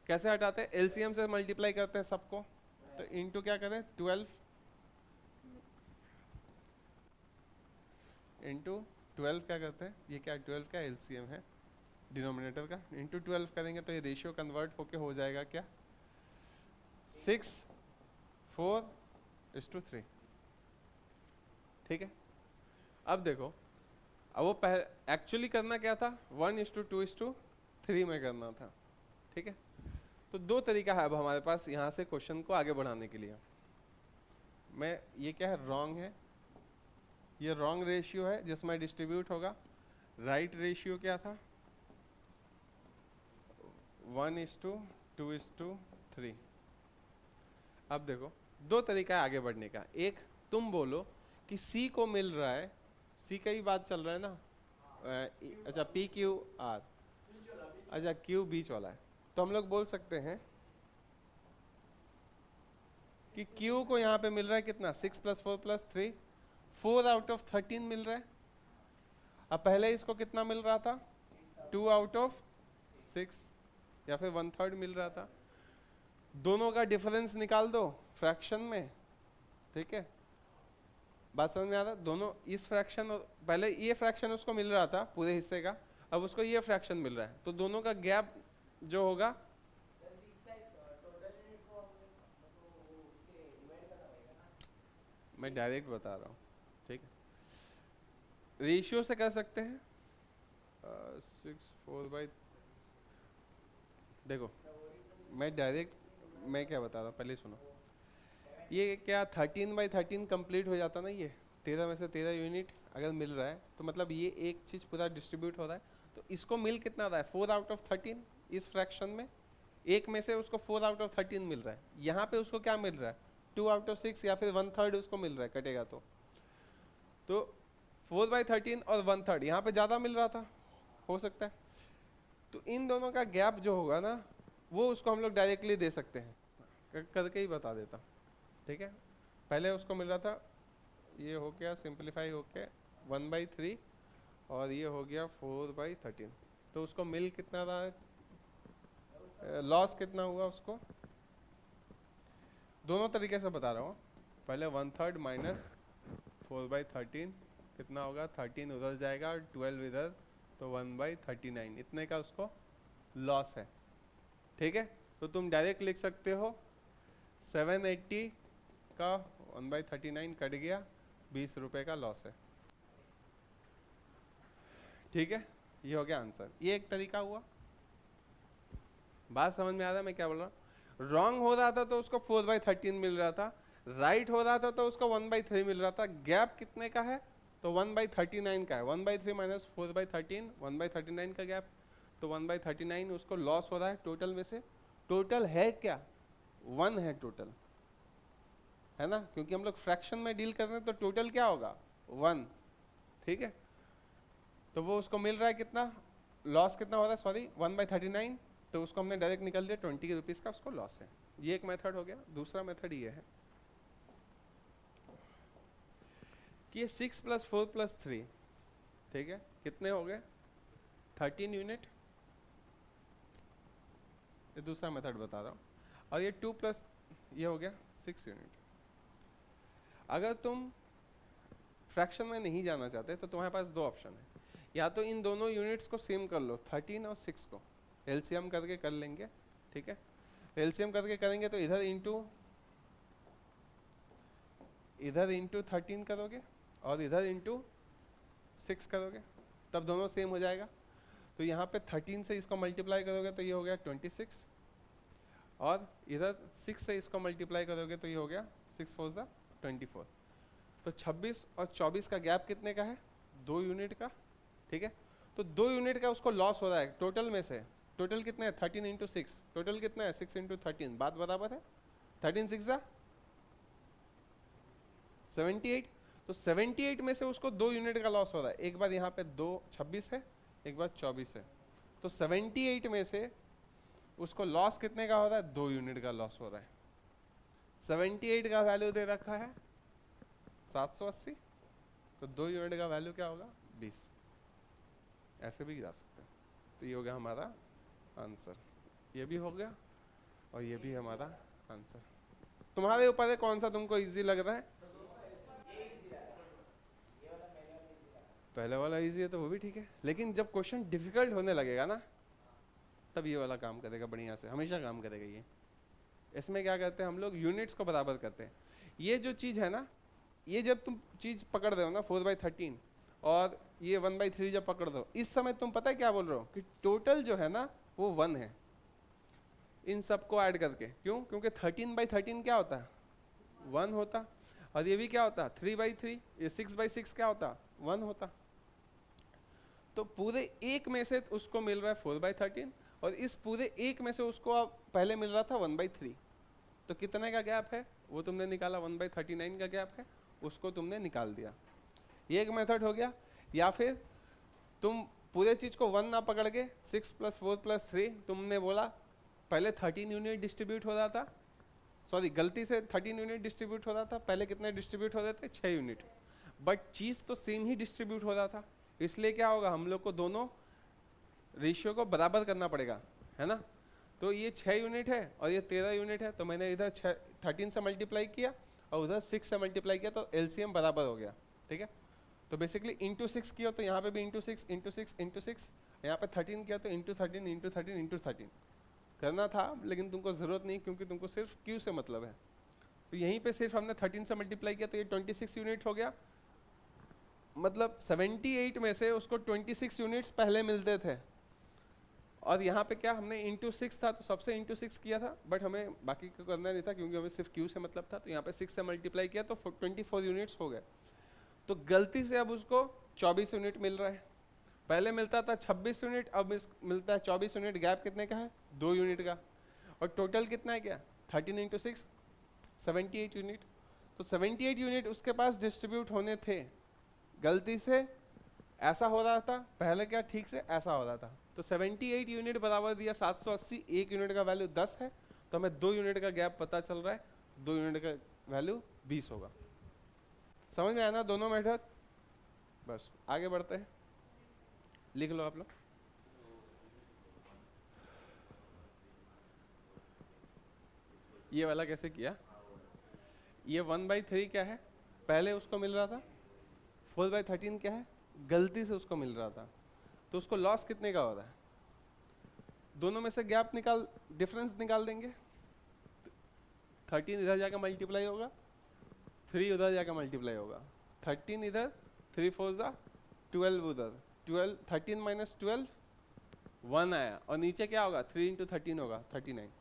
कैसे हटाते हैं, एलसीएम से मल्टीप्लाई करते हैं सबको, तो इनटू क्या करें 12 इंटू 12 क्या करते हैं, ये क्या 12 का एलसीएम है डिनोमिनेटर का, इंटू 12 करेंगे तो ये रेशियो कन्वर्ट होके हो जाएगा क्या 6:4:3, ठीक है। अब देखो, अब वो एक्चुअली करना क्या था 1:2:3 में करना था, ठीक है। तो दो तरीका है अब हमारे पास यहाँ से क्वेश्चन को आगे बढ़ाने के लिए। मैं ये क्या है रॉन्ग है, ये रॉन्ग रेशियो है जिसमें डिस्ट्रीब्यूट होगा। राइट रेशियो क्या था 1:2:3। अब देखो दो तरीका है आगे बढ़ने का, एक तुम बोलो कि C को मिल रहा है, C का ही बात चल रहा है ना, अच्छा PQR, अच्छा Q बीच वाला है, तो हम लोग बोल सकते हैं कि Q को यहाँ पे मिल रहा है कितना 6 + 4 + 3, 4/13 मिल रहा है। अब पहले इसको कितना मिल रहा था 2/6 या फिर 1/3 मिल रहा था। दोनों का डिफरेंस निकाल दो फ्रैक्शन में, ठीक है, बात समझ में आ रहा। दोनों इस फ्रैक्शन और पहले ये फ्रैक्शन उसको मिल रहा था पूरे हिस्से का, अब उसको ये फ्रैक्शन मिल रहा है, तो दोनों का गैप जो होगा मैं डायरेक्ट बता रहा हूँ, ठीक है, रेशियो से कर सकते हैं 6/4 देखो मैं डायरेक्ट मैं क्या बता रहा हूँ पहले सुनो, ये क्या 13/13 कंप्लीट हो जाता ना, ये 13 में से 13 यूनिट अगर मिल रहा है तो मतलब ये एक चीज़ पूरा डिस्ट्रीब्यूट हो रहा है, तो इसको मिल कितना रहा है 4/13 इस फ्रैक्शन में, एक में से उसको 4/13 मिल रहा है, यहाँ पे उसको क्या मिल रहा है 2/6 या फिर 1/3 उसको मिल रहा है कटेगा तो 4/13 और 1/3 यहाँ पे ज़्यादा मिल रहा था, हो सकता है, तो इन दोनों का गैप जो होगा ना वो उसको हम लोग डायरेक्टली दे सकते हैं, करके ही बता देता, ठीक है। पहले उसको मिल रहा था, ये हो गया सिंप्लीफाई होके 1/3 और ये हो गया 4/13, तो उसको मिल कितना रहा है, लॉस कितना हुआ उसको, दोनों तरीके से बता रहा हूँ। पहले 1/3 माइनस 4/13 कितना होगा, 13 उधर जाएगा और 12 इधर, तो 1/39 इतने का उसको लॉस है, ठीक है। तो तुम डायरेक्ट लिख सकते हो 780 का 1/39 कट गया, 20 रुपए का लॉस है, ठीक है। ये हो गया आंसर, ये एक तरीका हुआ। बात समझ में आ रहा है मैं क्या बोल रहा हूँ, रॉन्ग हो रहा था तो उसको 4/13 मिल रहा था, राइट हो रहा था तो उसको 1/3 मिल रहा था, गैप कितने का है तो 1/39 का है, 1/3 माइनस 4/13 1/39 का गैप, तो 1/39 उसको लॉस हो रहा है टोटल में से। टोटल है क्या 1 है टोटल, है ना, क्योंकि हम लोग फ्रैक्शन में डील कर रहे हैं तो टोटल क्या होगा 1, ठीक है। तो वो उसको मिल रहा है कितना, लॉस कितना हो रहा है सॉरी 1/39, तो उसको हमने डायरेक्ट निकल दिया 20 रुपीज़ का उसको लॉस है। ये एक मेथड हो गया। दूसरा मेथड ये है कि ये 6 + 4 + 3, ठीक है, कितने हो गए 13 यूनिट, ये दूसरा मेथड बता रहा हूँ, और ये 2 + ये हो गया 6 यूनिट। अगर तुम फ्रैक्शन में नहीं जाना चाहते तो तुम्हारे पास दो ऑप्शन है, या तो इन दोनों यूनिट्स को सेम कर लो 13 और 6 को एलसीएम करके कर लेंगे, ठीक है। एलसीएम करके करेंगे तो इधर इंटू 13 करोगे और इधर इंटू 6 करोगे तब दोनों सेम हो जाएगा। तो यहाँ पे 13 से इसको मल्टीप्लाई करोगे तो ये हो गया 26, और इधर 6 से इसको मल्टीप्लाई करोगे तो ये हो गया 6 4 ज़ा 24। तो 26 और 24 का गैप कितने का है? 2 यूनिट का। ठीक है, तो 2 यूनिट का उसको लॉस हो रहा है टोटल में से। टोटल कितना है? 13 इंटू 6। टोटल कितना है? 6 इंटू 13। बात बराबर है? 13 6 ज़ा 78। तो 78 में से उसको 2 यूनिट का लॉस हो रहा है। एक बार यहाँ पे 2 26 है, एक बार 24 है। तो 78 में से उसको लॉस कितने का हो रहा है? 2 यूनिट का लॉस हो रहा है। 78 का वैल्यू दे रखा है 780, तो 2 यूनिट का वैल्यू क्या होगा? 20। ऐसे भी जा सकते हैं। तो ये हो गया हमारा आंसर, ये भी हो गया और ये भी हमारा आंसर। तुम्हारे ऊपर है कौन सा तुमको इजी लग रहा है। पहले वाला इजी है तो वो भी ठीक है, लेकिन जब क्वेश्चन डिफिकल्ट होने लगेगा ना तब ये वाला काम करेगा बढ़िया से, हमेशा काम करेगा ये। इसमें क्या करते हैं हम लोग? यूनिट्स को बराबर करते हैं। ये जो चीज़ है ना, ये जब तुम चीज़ पकड़ रहे हो ना 4/13 और ये 1/3 जब पकड़ दो, इस समय तुम पता है क्या बोल रहे हो कि टोटल जो है ना वो 1 है इन सबको ऐड करके। क्यों? क्योंकि 13/13 क्या होता है? 1 होता। और ये भी क्या होता? 3/3। ये 6/6 क्या होता? 1 होता। तो पूरे एक में से उसको मिल रहा है 4/13 और इस पूरे एक में से उसको अब पहले मिल रहा था 1/3। तो कितने का गैप है वो तुमने निकाला? 1/39 का गैप है, उसको तुमने निकाल दिया। ये एक मेथड हो गया। या फिर तुम पूरे चीज को 1 ना पकड़ के 6 + 4 + 3 तुमने बोला पहले 13 यूनिट डिस्ट्रीब्यूट हो रहा था, सॉरी गलती से 13 यूनिट डिस्ट्रीब्यूट हो रहा था। पहले कितने डिस्ट्रीब्यूट हो रहे थे? 6 यूनिट। बट चीज तो सेम ही डिस्ट्रीब्यूट हो रहा था, इसलिए क्या होगा? हम लोग को दोनों रेशियो को बराबर करना पड़ेगा, है ना। तो ये 6 यूनिट है और ये 13 यूनिट है, तो मैंने इधर 13 से मल्टीप्लाई किया और उधर 6 से मल्टीप्लाई किया, तो एलसीएम बराबर हो गया। ठीक है, तो बेसिकली इंटू 6 किया तो यहाँ पे भी इंटू 6 इंटू 6 इंटू 6, यहाँ पे 13 किया तो इंटू 13 इंटू 13 इंटू 13 करना था, लेकिन तुमको ज़रूरत नहीं क्योंकि तुमको सिर्फ क्यू से मतलब है। तो यहीं पे सिर्फ हमने 13 से मल्टीप्लाई किया तो ये 26 यूनिट हो गया। मतलब 78 में से उसको 26 यूनिट्स पहले मिलते थे, और यहाँ पे क्या हमने इंटू 6 था तो सबसे इंटू 6 किया था, बट हमें बाकी को करना नहीं था क्योंकि हमें सिर्फ क्यू से मतलब था। तो यहाँ पे 6 से मल्टीप्लाई किया तो 24 यूनिट्स हो गए। तो गलती से अब उसको 24 यूनिट मिल रहा है। पहले मिलता था 26 यूनिट, अब मिलता है 24 यूनिट। गैप कितने का है? 2 यूनिट का। और टोटल कितना है? क्या 13 इंटू 6 78 यूनिट। तो 78 यूनिट उसके पास डिस्ट्रीब्यूट होने थे। गलती से ऐसा हो रहा था, पहले क्या ठीक से ऐसा हो रहा था। तो 78 यूनिट बराबर दिया 780। 1 यूनिट का वैल्यू 10 है, तो हमें 2 यूनिट का गैप पता चल रहा है, 2 यूनिट का वैल्यू 20 होगा। समझ में आया ना दोनों मेथड? बस आगे बढ़ते हैं, लिख लो आप लोग। ये वाला कैसे किया? ये 1/3 क्या है? पहले उसको मिल रहा था। 4/13 क्या है? गलती से उसको मिल रहा था। तो उसको लॉस कितने का हो रहा है? दोनों में से गैप निकाल, डिफरेंस निकाल देंगे। 13 इधर जाकर मल्टीप्लाई होगा, 3 उधर जाकर मल्टीप्लाई होगा। 13 इधर, 3 4 ज़ा 12 उधर, 12 13 - 12 1 आया, और नीचे क्या होगा? 3 इंटू 13 होगा 39।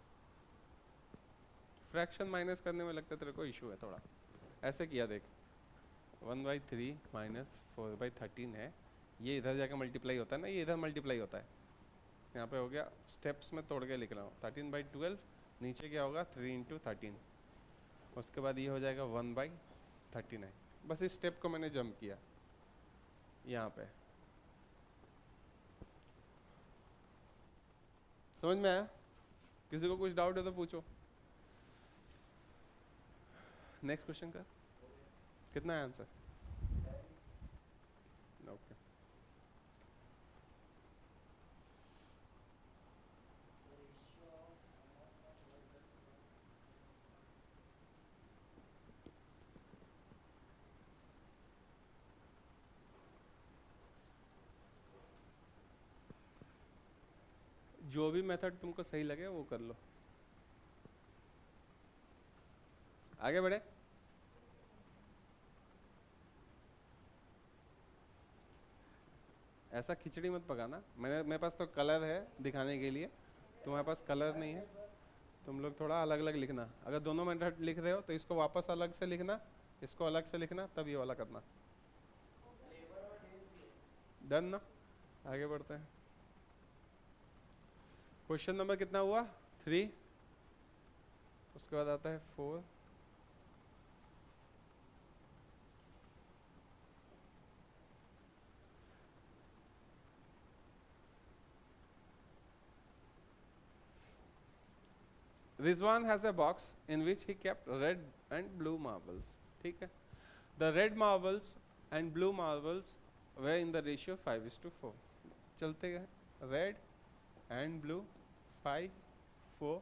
फ्रैक्शन माइनस करने में लगता है तेरे को इशू है थोड़ा। ऐसे किया देख, 1/3 - 4/13 है, ये इधर जाकर मल्टीप्लाई होता है ना, ये इधर मल्टीप्लाई होता है। यहाँ पे हो गया, स्टेप्स में तोड़ के लिख रहा हूँ। 13/12 नीचे क्या होगा? 3 इंटू 13, उसके बाद ये हो जाएगा 1/39। बस इस स्टेप को मैंने जंप किया यहाँ पे। समझ में आया? किसी को कुछ डाउट है तो पूछो। नेक्स्ट क्वेश्चन का कितना है आंसर? ओके, जो भी मेथड तुमको सही लगे वो कर लो। आगे बढ़े। ऐसा खिचड़ी मत पकाना। मेरे पास तो कलर है दिखाने के लिए, तुम्हारे पास कलर नहीं है। तुम लोग थोड़ा अलग अलग लिखना। अगर दोनों मेथड लिख रहे हो तो इसको वापस अलग से लिखना, इसको अलग से लिखना, तब ये वाला करना। डन ना? आगे बढ़ते हैं। क्वेश्चन नंबर कितना हुआ? 3। उसके बाद आता है 4। Rizwan has a box in which he kept red and blue marbles. ठीक है? The red marbles and blue marbles were in the ratio 5:4. चलते गए, red and blue 5:4.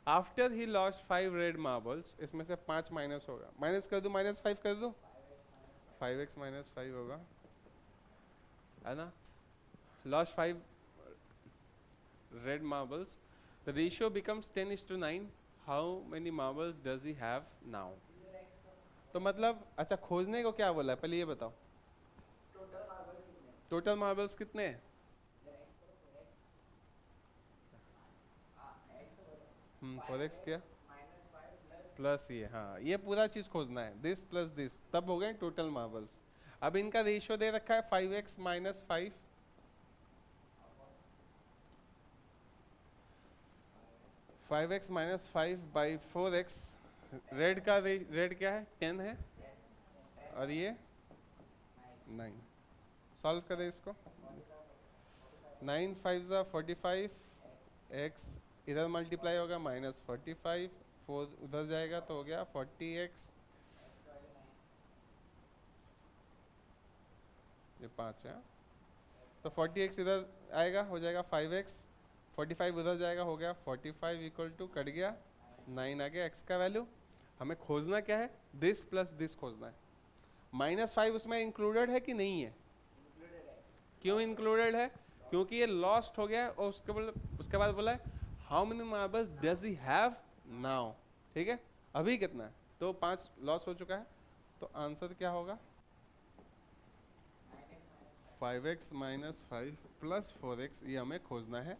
After he lost 5 red marbles, इसमें से 5 माइनस होगा। Minus कर दूं, -5 कर दूं, 5x - 5 होगा, है ना? Lost 5 red marbles. The ratio becomes 10:9. How many marbles does he have now? तो मतलब अच्छा, खोजने को क्या बोला है पहले ये बताओ। टोटल मार्बल्स कितने हैं? 4x क्या प्लस ये, हाँ ये पूरा चीज खोजना है, दिस प्लस दिस, तब हो गए टोटल मार्बल्स। अब इनका रेशियो दे रखा है 5x - 5, 5x - 5 by 4x। Red का रेड क्या है? 10 है, और ये 9। सॉल्व करें इसको। 9 5 ज़ा 45, x इधर मल्टीप्लाई होगा -45, 4 उधर जाएगा तो हो गया 40x, ये 5 है तो 40x इधर आएगा, हो जाएगा 5x, 45 उधर जाएगा, हो गया 45 इक्वल टू कट गया 9 आ गया x का वैल्यू। हमें खोजना क्या है? दिस प्लस दिस खोजना है। -5 उसमें इंक्लूडेड है कि नहीं है? क्यों इंक्लूडेड है? क्योंकि ये लॉस्ट हो गया, और उसके बाद बोला है how many marbles does he have now. ठीक है, अभी कितना है? तो 5 लॉस हो चुका है, तो आंसर क्या होगा? 5x - 5 प्लस 4x, ये हमें खोजना है।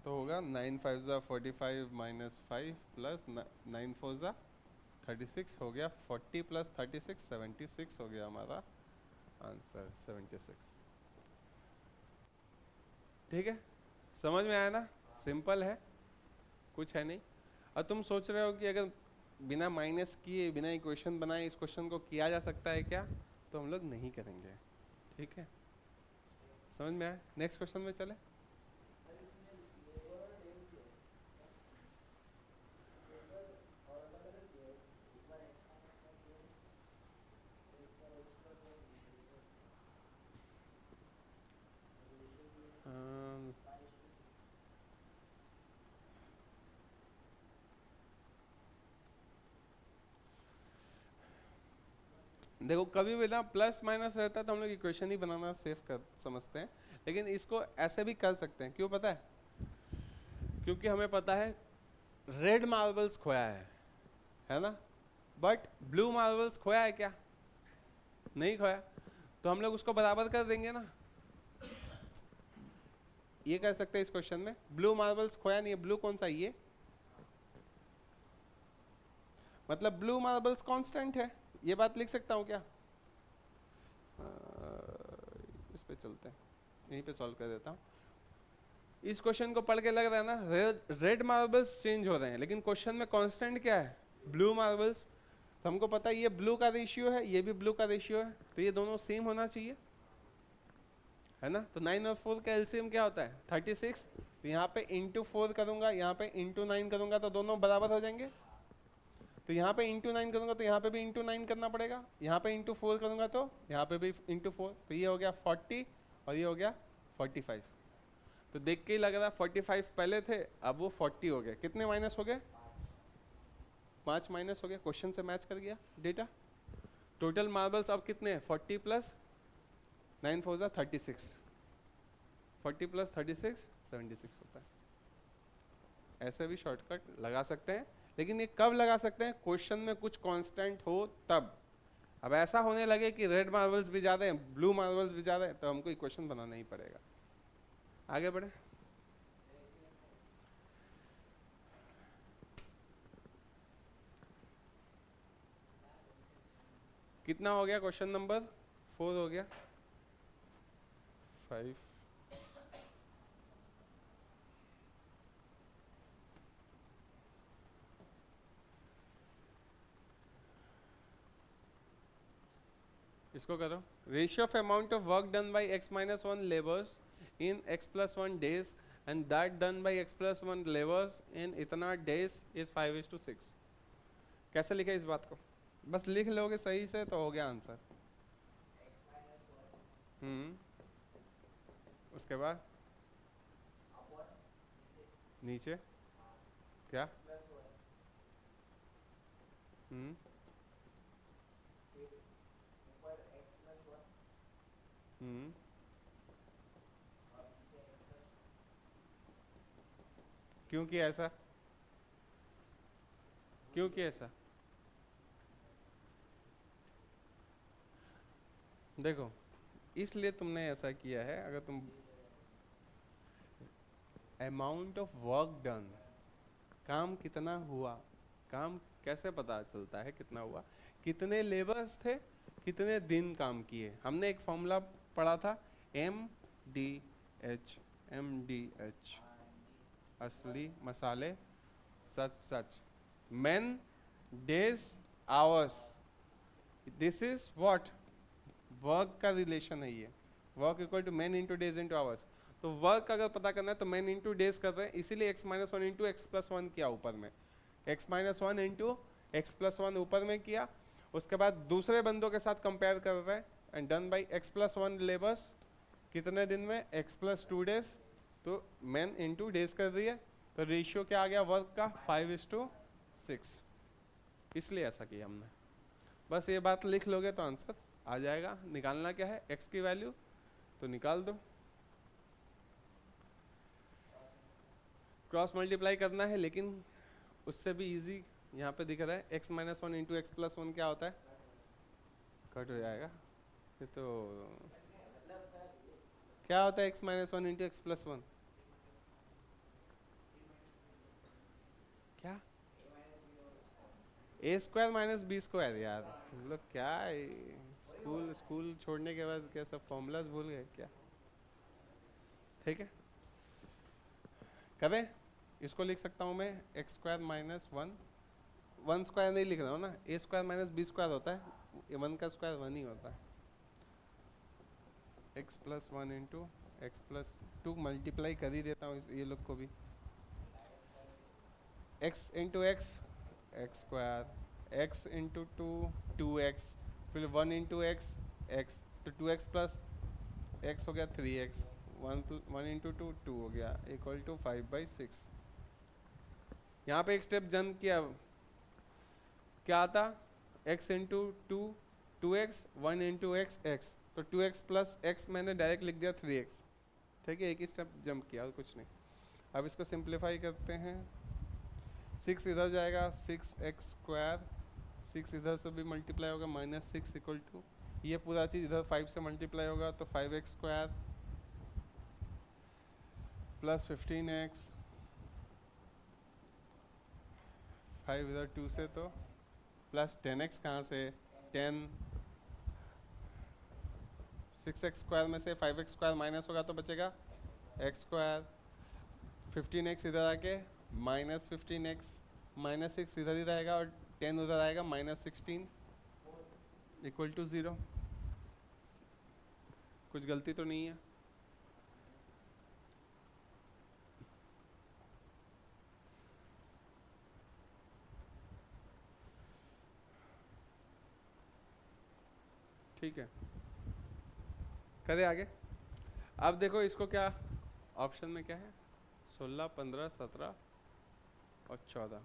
तो होगा 9 5 ज़ा 45 -5 प्लस 9 4 ज़ा 36, हो गया 40 प्लस 36 76 हो गया हमारा आंसर, 76। ठीक है, समझ में आया ना? सिंपल है, कुछ है नहीं। अब तुम सोच रहे हो कि अगर बिना माइनस किए, बिना इक्वेशन बनाए इस क्वेश्चन को किया जा सकता है क्या? तो हम लोग नहीं करेंगे। ठीक है, समझ में आया? नेक्स्ट क्वेश्चन में चले। देखो कभी भी ना प्लस माइनस रहता है तो हम लोग इक्वेशन ही बनाना सेफ कर समझते हैं, लेकिन इसको ऐसे भी कर सकते हैं। क्यों पता है? क्योंकि हमें पता है रेड मार्बल्स खोया है ना? बट ब्लू मार्बल्स खोया है क्या? नहीं खोया, तो हम लोग उसको बराबर कर देंगे ना। ये कह सकते हैं इस क्वेश्चन में ब्लू मार्बल्स खोया नहीं है। ब्लू कौन सा? ये मतलब ब्लू मार्बल्स कांस्टेंट है, ये बात लिख सकता हूँ क्या? इस पे चलते हैं, यहीं पे सॉल्व कर देता हूँ। इस क्वेश्चन को पढ़ के लग रहा है ना रेड मार्बल्स चेंज हो रहे हैं, लेकिन क्वेश्चन में कांस्टेंट क्या है? Blue marbles. तो हमको पता है ये ब्लू का रेशियो है, ये भी ब्लू का रेशियो है, तो ये दोनों सेम होना चाहिए, है ना? तो 9 और 4 का एलसीएम क्या होता है? 36। तो यहाँ पे इंटू 4 करूंगा, यहाँ पे इंटू 9 करूंगा, तो दोनों बराबर हो जाएंगे। तो यहाँ पे इंटू 9 करूंगा तो यहाँ पे भी इंटू 9 करना पड़ेगा, यहाँ पे इंटू 4 करूंगा तो यहाँ पे भी इंटू 4, तो ये हो गया 40 और ये हो गया 45। तो देख के ही लग रहा 45 पहले थे, अब वो 40 हो गए। कितने माइनस हो गए? 5 माइनस हो गया। क्वेश्चन से मैच कर गया डेटा। टोटल मार्बल्स अब कितने हैं? 40 प्लस 9 4 ज़ा 36, 40 प्लस 36 76 होता है। ऐसे भी शॉर्टकट लगा सकते हैं, लेकिन ये कब लगा सकते हैं? क्वेश्चन में कुछ कांस्टेंट हो तब। अब ऐसा होने लगे कि रेड मार्बल्स भी ज़्यादा हैं, ब्लू मार्बल्स भी ज़्यादा हैं, तो हमको इक्वेशन बनाना ही पड़ेगा। आगे बढ़े। कितना हो गया? क्वेश्चन नंबर 4 हो गया। 5 इसको करो। Ratio of amount of work done by x minus 1 labours in x plus 1 days and that done by x plus 1 labours इन इतना डेज इज 5:6। कैसे लिखे इस बात को? बस लिख लोगे सही से तो हो गया आंसर। उसके बाद नीचे क्या? क्यों किया ऐसा? क्यों किया ऐसा? देखो, इसलिए तुमने ऐसा किया है। अगर तुम अमाउंट ऑफ वर्क डन, काम कितना हुआ, काम कैसे पता चलता है कितना हुआ? कितने लेबर्स थे, कितने दिन काम किए। हमने एक फॉर्मूला पढ़ा था, MDH। MDH असली मसाले सच सच, men days hours। This is what? Work का रिलेशन है ये। Work equal to men into days into hours. तो वर्क अगर पता करना है तो men इंटू डेज कर रहे हैं, इसीलिए x minus 1 into x plus 1 किया ऊपर में। x minus 1 into x plus 1 ऊपर में किया। उसके बाद दूसरे बंदों के साथ कंपेयर कर रहे हैं and done by x plus 1 labours कितने दिन में? x plus 2 days. तो men इंटू डेज कर दिए, तो रेशियो क्या आ गया वर्क का? 5:6। इसलिए ऐसा किया हमने। बस ये बात लिख लोगे तो आंसर आ जाएगा। निकालना क्या है? x की वैल्यू तो निकाल दो, क्रॉस मल्टीप्लाई करना है, लेकिन उससे भी इजी यहाँ पे दिख रहा है। x minus 1 into x plus 1 क्या होता है? कट हो जाएगा ये तो। क्या होता है x minus 1 into x plus 1? क्या? a square minus B square. यार तुम लोग क्या स्कूल स्कूल छोड़ने के बाद क्या सब फॉर्मूलाज भूल गए क्या? ठीक है, करें। इसको लिख सकता हूँ मैं एक्स स्क्वायर माइनस 1 स्क्वायर नहीं लिख रहा हूँ ना, ए स्क्वायर माइनस बी स्क्वायर होता है, ये 1 का स्क्वायर 1 ही होता है। X plus 1 into x plus 2 multiply कर ही देता हूँ ये लोग को भी। X into x x square, x into 2 2x, फिर 1 इंटू एक्स एक्स, तो 2x प्लस एक्स हो गया 3x, 1 इंटू 2 2 हो गया इक्वल टू 5/6। यहाँ पे एक स्टेप जंप किया, क्या आता? x into 2 2x, 1 into x x, तो 2x प्लस एक्स मैंने डायरेक्ट लिख दिया 3x। ठीक है, एक ही स्टेप जंप किया और कुछ नहीं। अब इसको सिंप्लीफाई करते हैं, 6 इधर जाएगा 6x स्क्वायर, 6 इधर से भी मल्टीप्लाई होगा -6 इक्वल टू ये पूरा चीज़ इधर 5 से मल्टीप्लाई होगा तो 5x स्क्वायर प्लस 15x, 5 इधर 2 से तो प्लस 10x कहाँ से? 10, 6x स्क्वायर में से 5x स्क्वायर माइनस होगा तो बचेगा x स्क्वायर, 15x इधर आके -15x, -6 इधर ही रहेगा और 10 उधर आएगा -16 इक्वल टू 0। कुछ गलती तो नहीं है? ठीक है, करें आगे। अब देखो इसको क्या ऑप्शन में क्या है? 16 15 17 और 14।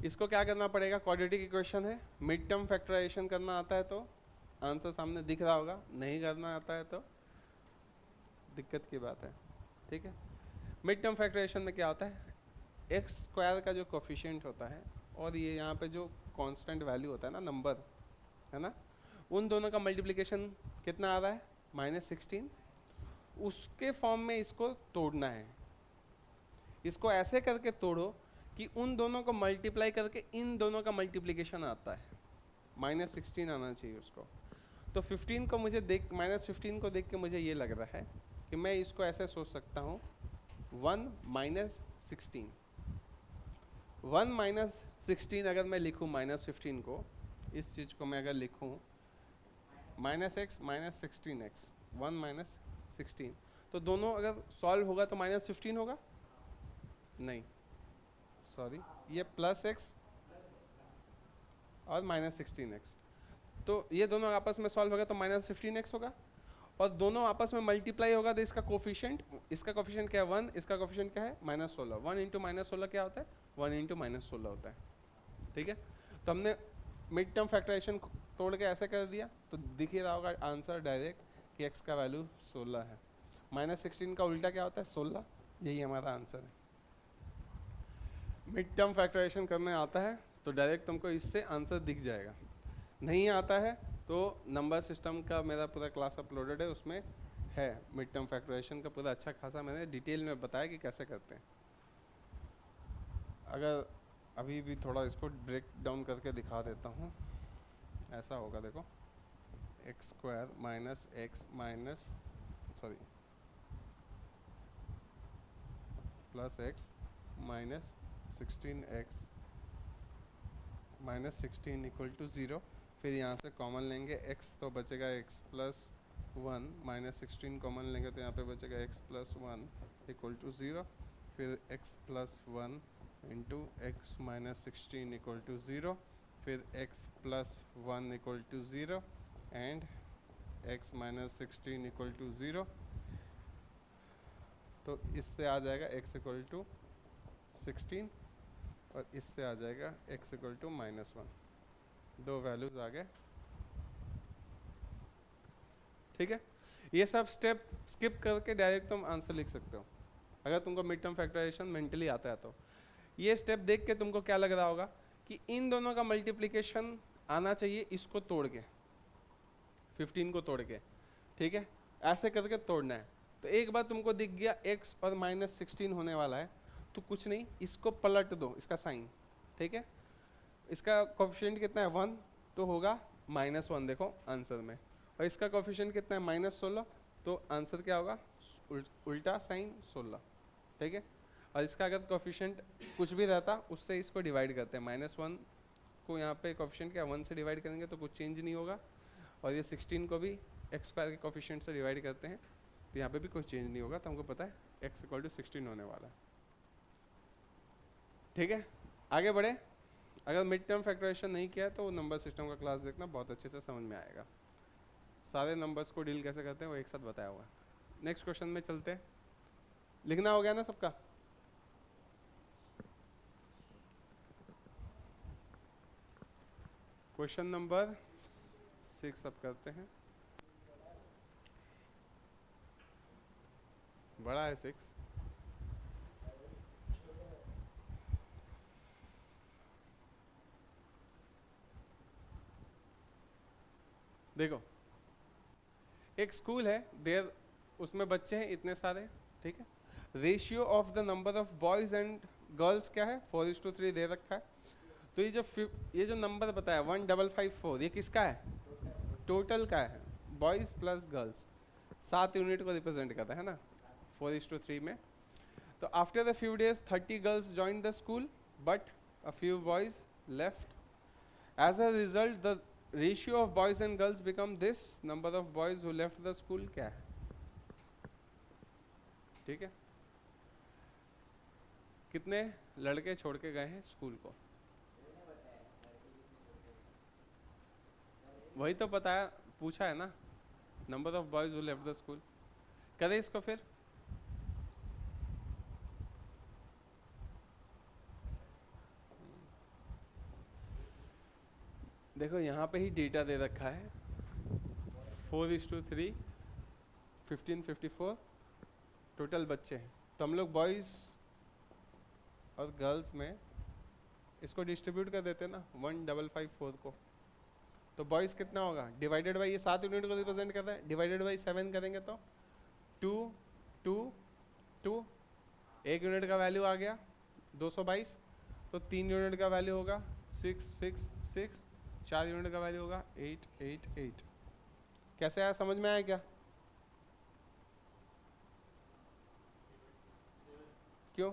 इसको क्या करना पड़ेगा? क्वाड्रेटिक इक्वेशन है, मिड टर्म फैक्टराइजेशन करना आता है तो आंसर सामने दिख रहा होगा, नहीं करना आता है तो दिक्कत की बात है। ठीक है, मिड टर्म फैक्टराइजेशन में क्या होता है? एक्स स्क्वायर का जो कोफिशिएंट होता है और ये यहाँ पे जो कांस्टेंट वैल्यू होता है ना, नंबर है ना, उन दोनों का मल्टीप्लिकेशन कितना आ रहा है, -16। उसके फॉर्म में इसको तोड़ना है। इसको ऐसे करके तोड़ो कि उन दोनों को मल्टीप्लाई करके इन दोनों का मल्टीप्लिकेशन आता है, -16 आना चाहिए उसको। तो 15 को मुझे देख, -15 को देख के मुझे ये लग रहा है कि मैं इसको ऐसे सोच सकता हूँ 1 - 16। 1 - 16 अगर मैं लिखूँ -15 को, इस चीज़ को मैं अगर लिखूँ -x - 16x, 1 - 16, तो दोनों अगर सॉल्व होगा तो -15 होगा, नहीं सॉरी, ये +x और -16x, तो ये दोनों आपस में सॉल्व होगा तो -15x होगा, और दोनों आपस में मल्टीप्लाई होगा तो इसका कोफिशिएंट, इसका कोफिशिएंट क्या है 1, इसका कोफिशिएंट क्या है -16। 1 × -16 क्या होता है, 1 × -16 होता है। ठीक है, तो हमने मिड टर्म फैक्टराइजेशन तोड़ के ऐसे कर दिया तो दिख ही रहा होगा आंसर डायरेक्ट कि x का वैल्यू 16 है। -16 का उल्टा क्या होता है, 16, यही हमारा आंसर है। मिड टर्म फैक्टराइजेशन करने आता है तो डायरेक्ट तुमको इससे आंसर दिख जाएगा, नहीं आता है तो नंबर सिस्टम का मेरा पूरा क्लास अपलोडेड है, उसमें है मिड टर्म फैक्टराइजेशन का पूरा अच्छा खासा मैंने डिटेल में बताया कि कैसे करते हैं। अगर अभी भी थोड़ा इसको ब्रेक डाउन करके दिखा देता हूँ, ऐसा होगा देखो, x² - x sorry +x - 16x -16 = 0। फिर यहाँ से कॉमन लेंगे x, तो बचेगा x + 1, -16 कॉमन लेंगे तो यहाँ पे बचेगा x + 1 = 0। फिर x + 1 × x - 16 = 0, फिर x + 1 = 0 एंड x - 16 = 0। तो इससे आ जाएगा x = 16 और इससे आ जाएगा x = -1, दो वैल्यूज आ गए। ठीक है, ये सब स्टेप स्किप करके डायरेक्ट तुम आंसर लिख सकते हो अगर तुमको मिड टर्म फैक्टराइजेशन मेंटली आता है तो। ये स्टेप देख के तुमको क्या लग रहा होगा कि इन दोनों का मल्टीप्लिकेशन आना चाहिए इसको तोड़ के, 15 को तोड़ के। ठीक है, ऐसे करके तोड़ना है। तो एक बार तुमको दिख गया x और -16 होने वाला है, तो कुछ नहीं, इसको पलट दो, इसका साइन। ठीक है, इसका कोफिशिएंट कितना है 1, तो होगा -1 देखो आंसर में, और इसका कोफिशिएंट कितना है -16, तो आंसर क्या होगा उल्टा साइन 16। ठीक है, और इसका अगर कोफिशिएंट कुछ भी रहता उससे इसको डिवाइड करते हैं, -1 को यहाँ पे कोफिशिएंट क्या 1 से डिवाइड करेंगे तो कुछ चेंज नहीं होगा, और ये 16 को भी x² के कोफिशिएंट से डिवाइड करते हैं तो यहाँ पे भी कोई चेंज नहीं होगा, तो हमको पता है x = 16 होने वाला है। ठीक है, आगे बढ़े। अगर मिड टर्म फैक्टराइजेशन नहीं किया है तो नंबर सिस्टम का क्लास देखना, बहुत अच्छे से समझ में आएगा। सारे नंबर्स को डील कैसे करते हैं वो एक साथ बताया हुआ है। नेक्स्ट क्वेश्चन में चलते हैं, लिखना हो गया ना सबका? क्वेश्चन नंबर 6 अब करते हैं, बड़ा है 6। देखो, एक स्कूल है, देर उसमें बच्चे हैं इतने सारे। ठीक है, ratio of the number of boys and girls क्या है 4:3 दे रखा है। तो ये जो नंबर बताया 1554, ये किसका है, टोटल का है, बॉयज प्लस गर्ल्स, 7 यूनिट को रिप्रेजेंट करता है ना 4:3 में। तो after the few days 30 girls join the school but a few boys left. As a result the ratio of boys and girls become this, number of boys who left the school क्या है। ठीक है, कितने लड़के छोड़ के गए हैं स्कूल को, वही तो बताया, पूछा है ना, number of boys who left the school. करें इसको फिर, देखो यहाँ पे ही डेटा दे रखा है 4:3, 1554 टोटल बच्चे हैं। तो हम लोग बॉयज और गर्ल्स में इसको डिस्ट्रीब्यूट कर देते ना 1554 को, तो बॉयज़ कितना होगा डिवाइडेड बाई ये 7 यूनिट को रिप्रेजेंट करता है, डिवाइडेड बाई 7 करेंगे तो 2 2 2, 1 यूनिट का वैल्यू आ गया 222, तो 3 यूनिट का वैल्यू होगा 6 6 6, 4 यूनिट का वैल्यू होगा 8 8 8। कैसे आया, समझ में आया क्या? क्यों?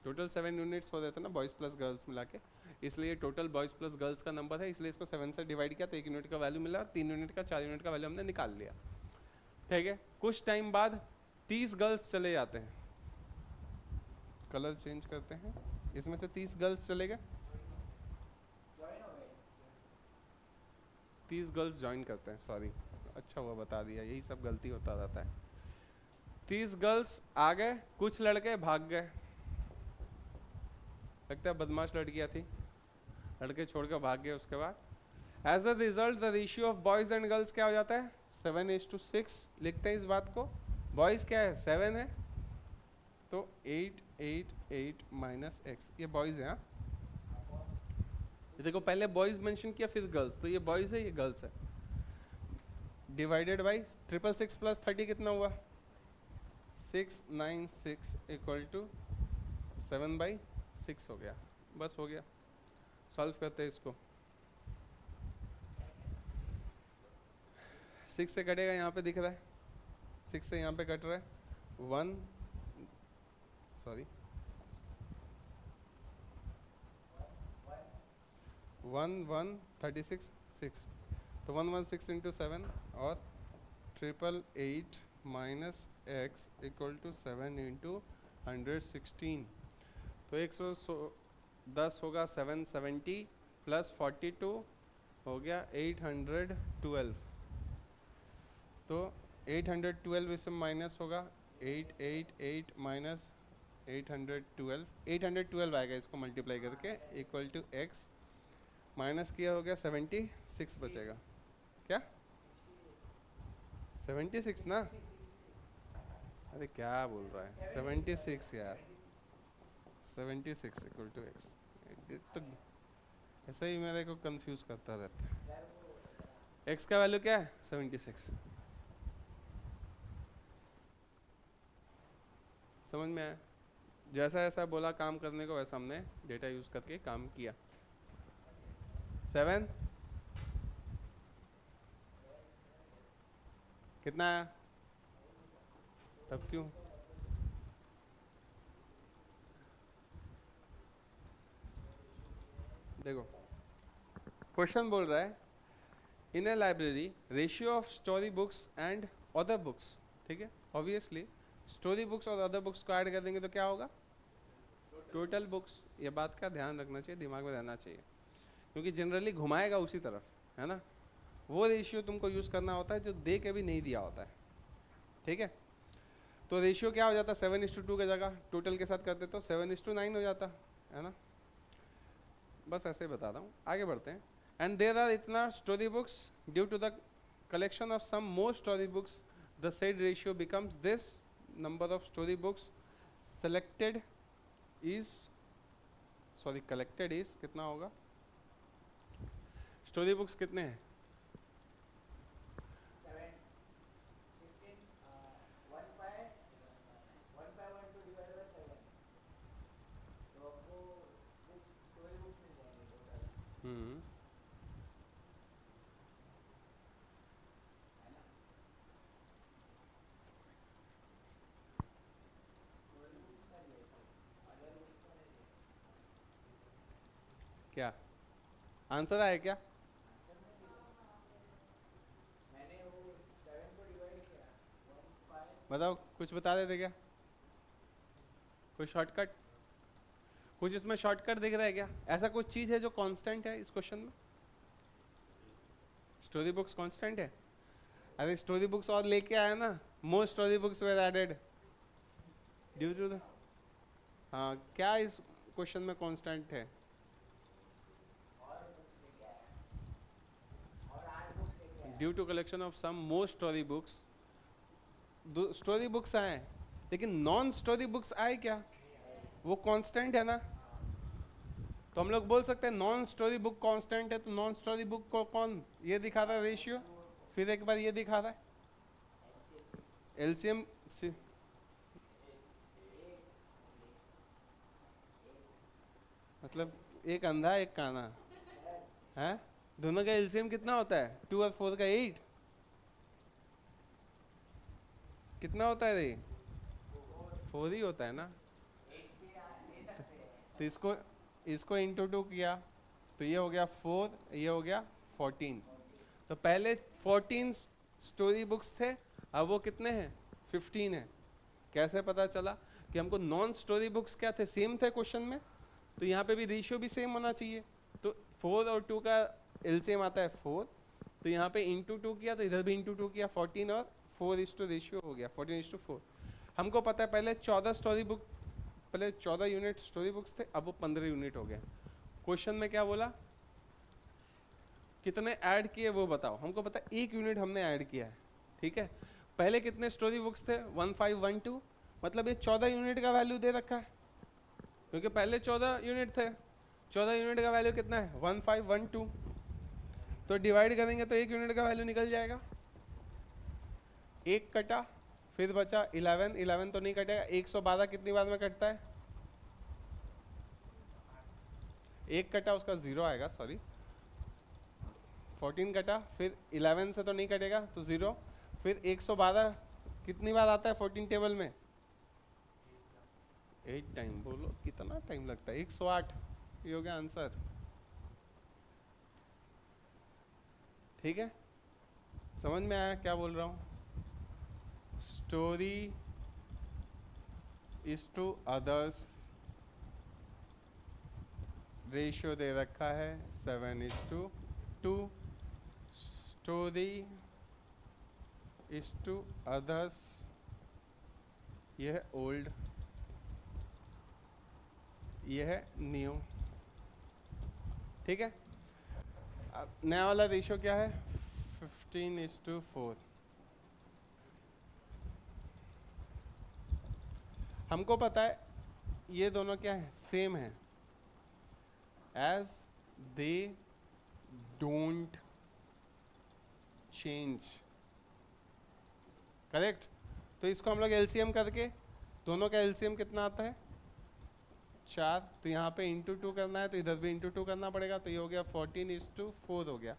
टोटल 7 यूनिट्स हो जाते ना बॉयज़ प्लस गर्ल्स मिला के, इसलिए टोटल बॉयज़ प्लस गर्ल्स का नंबर है, इसलिए इसको 7 से डिवाइड किया तो 1 यूनिट का वैल्यू मिला, 3 यूनिट का 4 यूनिट का वैल्यू हमने निकाल लिया। ठीक है, कुछ टाइम बाद 30 गर्ल्स चले जाते हैं, कलर चेंज करते हैं, इसमें से 30 गर्ल्स चले गए, 30 गर्ल्स ज्वाइन करते हैं, सॉरी अच्छा हुआ बता दिया, यही सब गलती होता रहता है। 30 गर्ल्स आ गए, कुछ लड़के भाग गए, लगता है बदमाश लड़कियां थी, लड़के छोड़कर भाग गए। उसके बाद as a result the ratio of boys and girls क्या हो जाता है 7:6। लिखते हैं इस बात को, बॉयज क्या है 7 है, तो 8 8 8 माइनस एक्स, ये बॉयज है। ये देखो पहले बॉयज मेंशन किया फिर गर्ल्स, तो ये बॉयज है ये गर्ल्स है, डिवाइडेड बाई 666 प्लस 30 कितना हुआ 696 इक्वल टू 7/6 हो गया, बस हो गया। सॉल्व करते हैं इसको, 6 से कटेगा, यहाँ पे दिख रहा है 6 से यहाँ पे कट रहा है 1 36 6, तो 116 इंटू 7 और 888 minus x equal to 7 into 116, तो 110 होगा 770 प्लस 42 हो गया 812, तो 812 इसमें माइनस होगा 888 माइनस 812 आएगा, इसको मल्टीप्लाई करके इक्वल टू एक्स माइनस किया हो गया 76 बचेगा, क्या 76 ना, अरे क्या बोल रहा है 76 यार, 76 इक्वल टू एक्स, तो ऐसा ही मेरे को कंफ्यूज करता रहता है। एक्स का वैल्यू क्या है 76, समझ में आया? जैसा ऐसा बोला काम करने को वैसा हमने डेटा यूज करके काम किया। 7 कितना आया, तब क्यों? देखो क्वेश्चन बोल रहा है in a library ratio of story books and other books, ठीक है, ऑब्वियसली स्टोरी बुक्स और अदर बुक्स को ऐड कर देंगे तो क्या होगा टोटल बुक्स, ये बात का ध्यान रखना चाहिए, दिमाग में रहना चाहिए, क्योंकि जनरली घुमाएगा उसी तरफ, है ना, वो रेशियो तुमको यूज़ करना होता है जो दे के भी नहीं दिया होता है, ठीक है। तो रेशियो क्या हो जाता है 7:2 की जगह टोटल के साथ करते तो 7:9 हो जाता है ना, बस ऐसे ही बता रहा हूँ, आगे बढ़ते हैं। एंड देयर आर इतना story books due to the collection of some more story books the said ratio becomes this, number of story books selected is collected is कितना होगा, स्टोरी बुक्स कितने हैं 7? क्या आंसर आया क्या? बताओ कुछ बता देते क्या, कोई शॉर्टकट, कुछ इसमें शॉर्टकट दिख रहा है क्या? ऐसा कुछ चीज़ है जो कांस्टेंट है इस क्वेश्चन में? स्टोरी बुक्स कांस्टेंट है? अरे स्टोरी बुक्स और लेके आया ना, more story books were added due to the, हाँ क्या इस क्वेश्चन में कांस्टेंट है? Due to collection of some more story books, story books आए लेकिन नॉन स्टोरी बुक्स आए क्या? वो कांस्टेंट है ना, तो हम लोग बोल सकते हैं नॉन स्टोरी बुक कांस्टेंट है, तो नॉन स्टोरी बुक को कौन ये दिखा रहा है रेशियो, फिर एक बार ये दिखा रहा है एलसीएम। मतलब एक अंधा एक काना है, दोनों का एलसीएम कितना होता है? 2 और 4 का 8, कितना होता है रे? 4 ही होता है ना। तो इसको इसको इंटू 2 किया तो ये हो गया 4, ये हो गया 14। तो पहले 14 स्टोरी बुक्स थे, अब वो कितने हैं? 15 है। कैसे पता चला कि हमको नॉन स्टोरी बुक्स क्या थे? सेम थे क्वेश्चन में, तो यहाँ पे भी रेशियो भी सेम होना चाहिए। तो 4 और 2 का एलसीएम आता है 4, तो यहाँ पे इंटू 2 किया तो इधर भी इंटू 2 किया, 14 और 4 इस टू रेशियो हो गया 14:4। हमको पता है पहले 14 स्टोरी बुक, पहले 14 यूनिट स्टोरी बुक्स थे, अब वो 15 यूनिट हो गए। क्वेश्चन में क्या बोला? कितने ऐड किए वो बताओ। हमको पता है 1 यूनिट हमने ऐड किया है, ठीक है। पहले कितने स्टोरी बुक्स थे? 1512, मतलब ये 14 यूनिट का वैल्यू दे रखा है, क्योंकि पहले 14 यूनिट थे। 14 यूनिट का वैल्यू कितना है? 1512। तो डिवाइड करेंगे तो 1 यूनिट का वैल्यू निकल जाएगा। 1 कटा, फिर बचा 11, 11 तो नहीं कटेगा। 112 कितनी बार में कटता है? 1 कटा उसका 0 आएगा, सॉरी। 14 कटा, फिर 11 से तो नहीं कटेगा तो 0, फिर 112 कितनी बार आता है 14 टेबल में? 8 टाइम। बोलो कितना टाइम लगता है? 108। ये हो गया आंसर, ठीक है। समझ में आया क्या बोल रहा हूँ? Story is to others ratio दे रखा है 7:2। स्टोरी इज टू अदर्स, ये है ओल्ड, ये है न्यू, ठीक है। अब नया वाला रेशियो क्या है? 15:4। हमको पता है ये दोनों क्या है? सेम है, as they don't change, correct. तो इसको हम लोग एलसीएम करके, दोनों का एलसीएम कितना आता है? 4। तो यहाँ पे इंटू 2 करना है, तो इधर भी इंटू 2 करना पड़ेगा, तो ये हो गया 14:4 हो गया,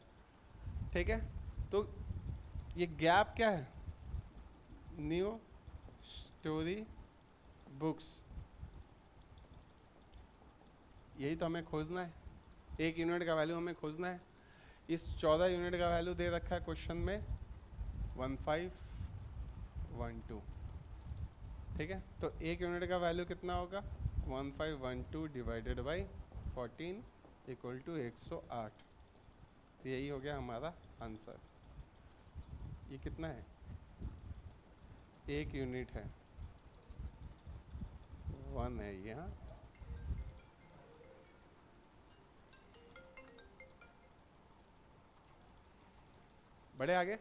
ठीक है। तो ये गैप क्या है? न्यू स्टोरी बुक्स, यही तो हमें खोजना है। 1 यूनिट का वैल्यू हमें खोजना है। इस 14 यूनिट का वैल्यू दे रखा है क्वेश्चन में 1512, ठीक है। तो 1 यूनिट का वैल्यू कितना होगा? 1512 डिवाइडेड बाई 14 इक्वल टू 108। तो यही हो गया हमारा आंसर। ये कितना है? 1 यूनिट है, 1 है ये। हाँ, बड़े आगे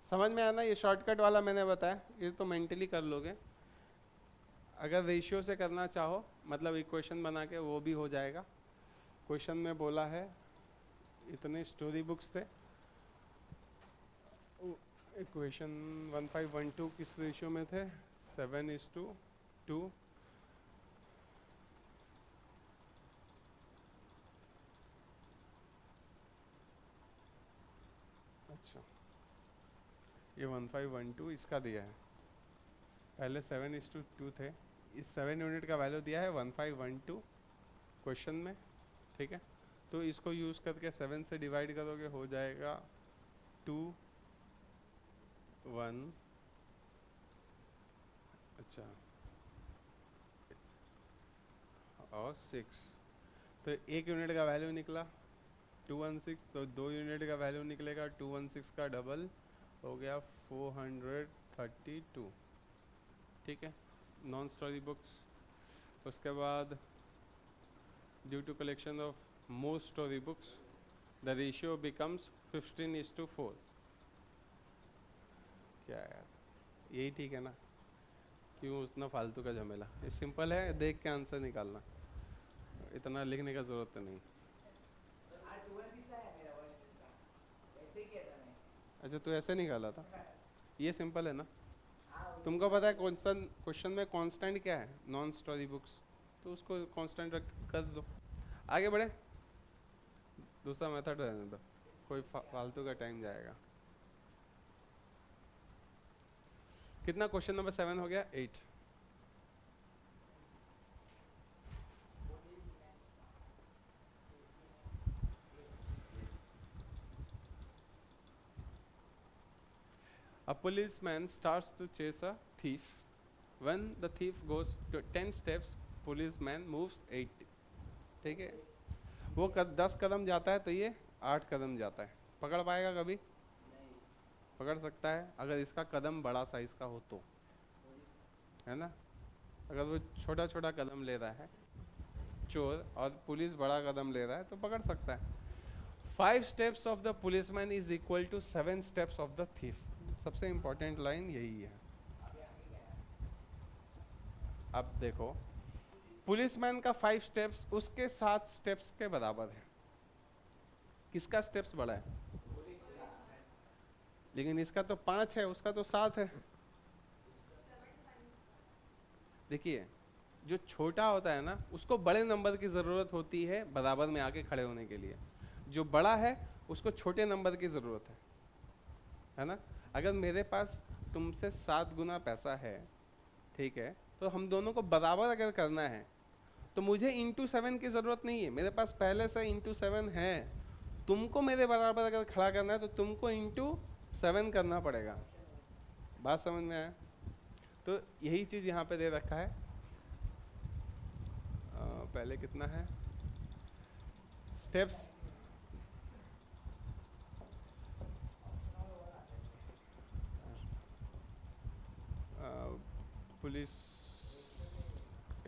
समझ में आना। ये शॉर्टकट वाला मैंने बताया, ये तो मेंटली कर लोगे। अगर रेशियो से करना चाहो, मतलब इक्वेशन बना के, वो भी हो जाएगा। क्वेश्चन में बोला है इतने स्टोरी बुक्स थे, इक्वेशन 1512 किस रेशियो में थे? 7:2। अच्छा, ये 1512 इसका दिया है, पहले 7:2 थे। इस 7 यूनिट का वैल्यू दिया है 1512 क्वेश्चन में, ठीक है। तो इसको यूज़ करके 7 से डिवाइड करोगे, हो जाएगा 2 1, अच्छा, और 6। तो 1 यूनिट का वैल्यू निकला 216, तो 2 यूनिट का वैल्यू निकलेगा 216 का डबल हो गया 432, ठीक है। Non story books. उसके बाद due to collection of more story books the ratio becomes 15:4। क्या यार, यही ठीक है ना? क्यों उतना फालतू का झमेला, ये सिंपल है, देख के आंसर निकालना, इतना लिखने का जरूरत नहीं। अच्छा तू ऐसे निकाला था, ये सिंपल है ना। तुमको पता है क्वेश्चन में कांस्टेंट क्या है, नॉन स्टोरी बुक्स, तो उसको कांस्टेंट रख कर दो। आगे बढ़े, दूसरा मेथड रहने दो, कोई फालतू का टाइम जाएगा। कितना, क्वेश्चन नंबर 7 हो गया, 8। A policeman starts to chase a thief. When the thief goes to 10 steps, policeman moves 8. ठीक है, वो 10 कदम जाता है तो ये 8 कदम जाता है। पकड़ पाएगा कभी? पकड़ सकता है अगर इसका कदम बड़ा साइज का हो तो, है ना। अगर वो छोटा छोटा कदम ले रहा है चोर और पुलिस बड़ा कदम ले रहा है तो पकड़ सकता है। 5 steps of the policeman is equal to 7 steps of the thief. सबसे इंपॉर्टेंट लाइन यही है। अब देखो, पुलिसमैन का 5 स्टेप्स उसके 7 स्टेप्स के बराबर है। किसका स्टेप्स बड़ा है? लेकिन इसका तो 5 है, उसका तो 7 है। देखिए, जो छोटा होता है ना उसको बड़े नंबर की ज़रूरत होती है बराबर में आके खड़े होने के लिए, जो बड़ा है उसको छोटे नंबर की ज़रूरत है ना। अगर मेरे पास तुमसे 7 गुना पैसा है, ठीक है, तो हम दोनों को बराबर अगर करना है तो मुझे इंटू 7 की ज़रूरत नहीं है, मेरे पास पहले से इंटू 7 है। तुमको मेरे बराबर अगर खड़ा करना है तो तुमको इंटू 7 करना पड़ेगा। बात समझ में आया? तो यही चीज़ यहाँ पे दे रखा है। पहले कितना है स्टेप्स, पुलिस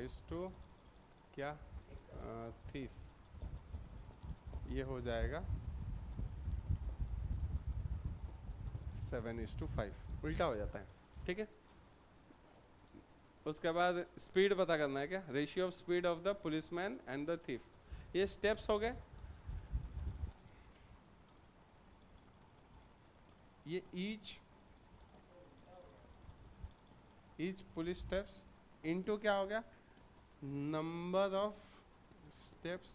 इज टू क्या, थीफ, ये हो जाएगा 7:5, उल्टा हो जाता है, ठीक है। उसके बाद स्पीड पता करना है, क्या ratio of speed of the policeman and the thief. ये स्टेप्स हो गए। ये ईच पुलिस स्टेप्स इनटू क्या हो गया, number of steps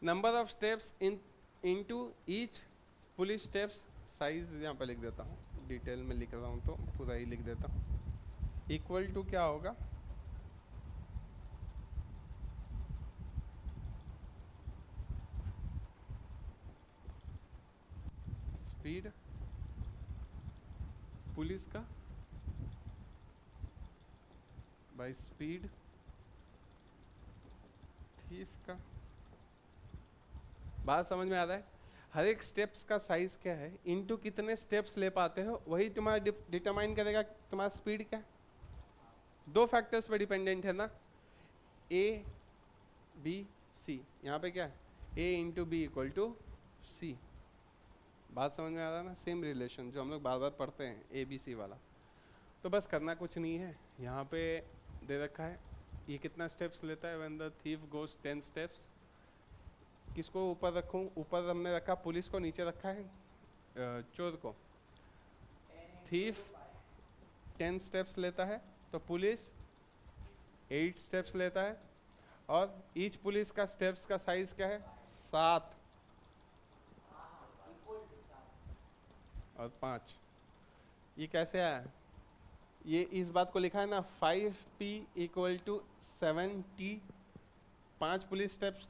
number of steps into each police steps. Size यहाँ पे लिख देता हूँ, डिटेल में लिख रहा हूँ तो पूरा ही लिख देता हूँ। इक्वल टू क्या होगा, स्पीड पुलिस का बाय स्पीड थीफ का। बात समझ में आ रहा है? हर एक स्टेप्स का साइज क्या है, इनटू कितने स्टेप्स ले पाते हो, वही तुम्हारा डिटरमाइन करेगा तुम्हारा स्पीड क्या है। 2 फैक्टर्स पे डिपेंडेंट है ना, ए बी सी। यहाँ पे क्या है, ए इंटू बी इक्वल टू सी। बात समझ में आ रहा है ना? सेम रिलेशन जो हम लोग बार बार पढ़ते हैं, ए बी सी वाला। तो बस करना कुछ नहीं है, यहाँ पे दे रखा है ये कितना स्टेप्स लेता है। When the thief goes 10 steps, किसको ऊपर रखूँ? ऊपर हमने रखा पुलिस को, नीचे रखा है चोर को। थीफ 10 स्टेप्स लेता है तो पुलिस 8 स्टेप्स लेता है, और ईच पुलिस का स्टेप्स का साइज क्या है, 7 और 5। ये कैसे आया? ये इस बात को लिखा है ना, 5p equal to 7t। 5 police steps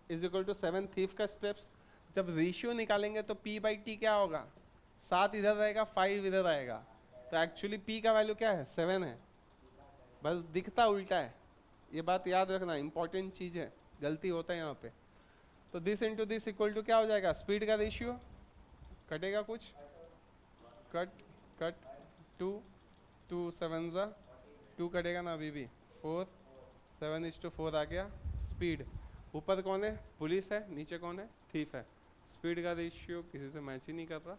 is equal to 7 thief का स्टेप्स। जब रेशियो निकालेंगे तो p/t क्या होगा, 7 इधर रहेगा 5 इधर आएगा, तो एक्चुअली p का वैल्यू क्या है, 7 है, बस दिखता उल्टा है। ये बात याद रखना, इंपॉर्टेंट चीज़ है, गलती होता है यहाँ पे। तो this into this equal to क्या हो जाएगा, स्पीड का रेशियो, कटेगा कुछ, कट 2 7 2 कटेगा ना, अभी भी 4 7:4 आ गया। स्पीड, ऊपर कौन है? पुलिस है, नीचे कौन है? थीफ है। स्पीड का रेशियो किसी से मैच ही नहीं कर रहा,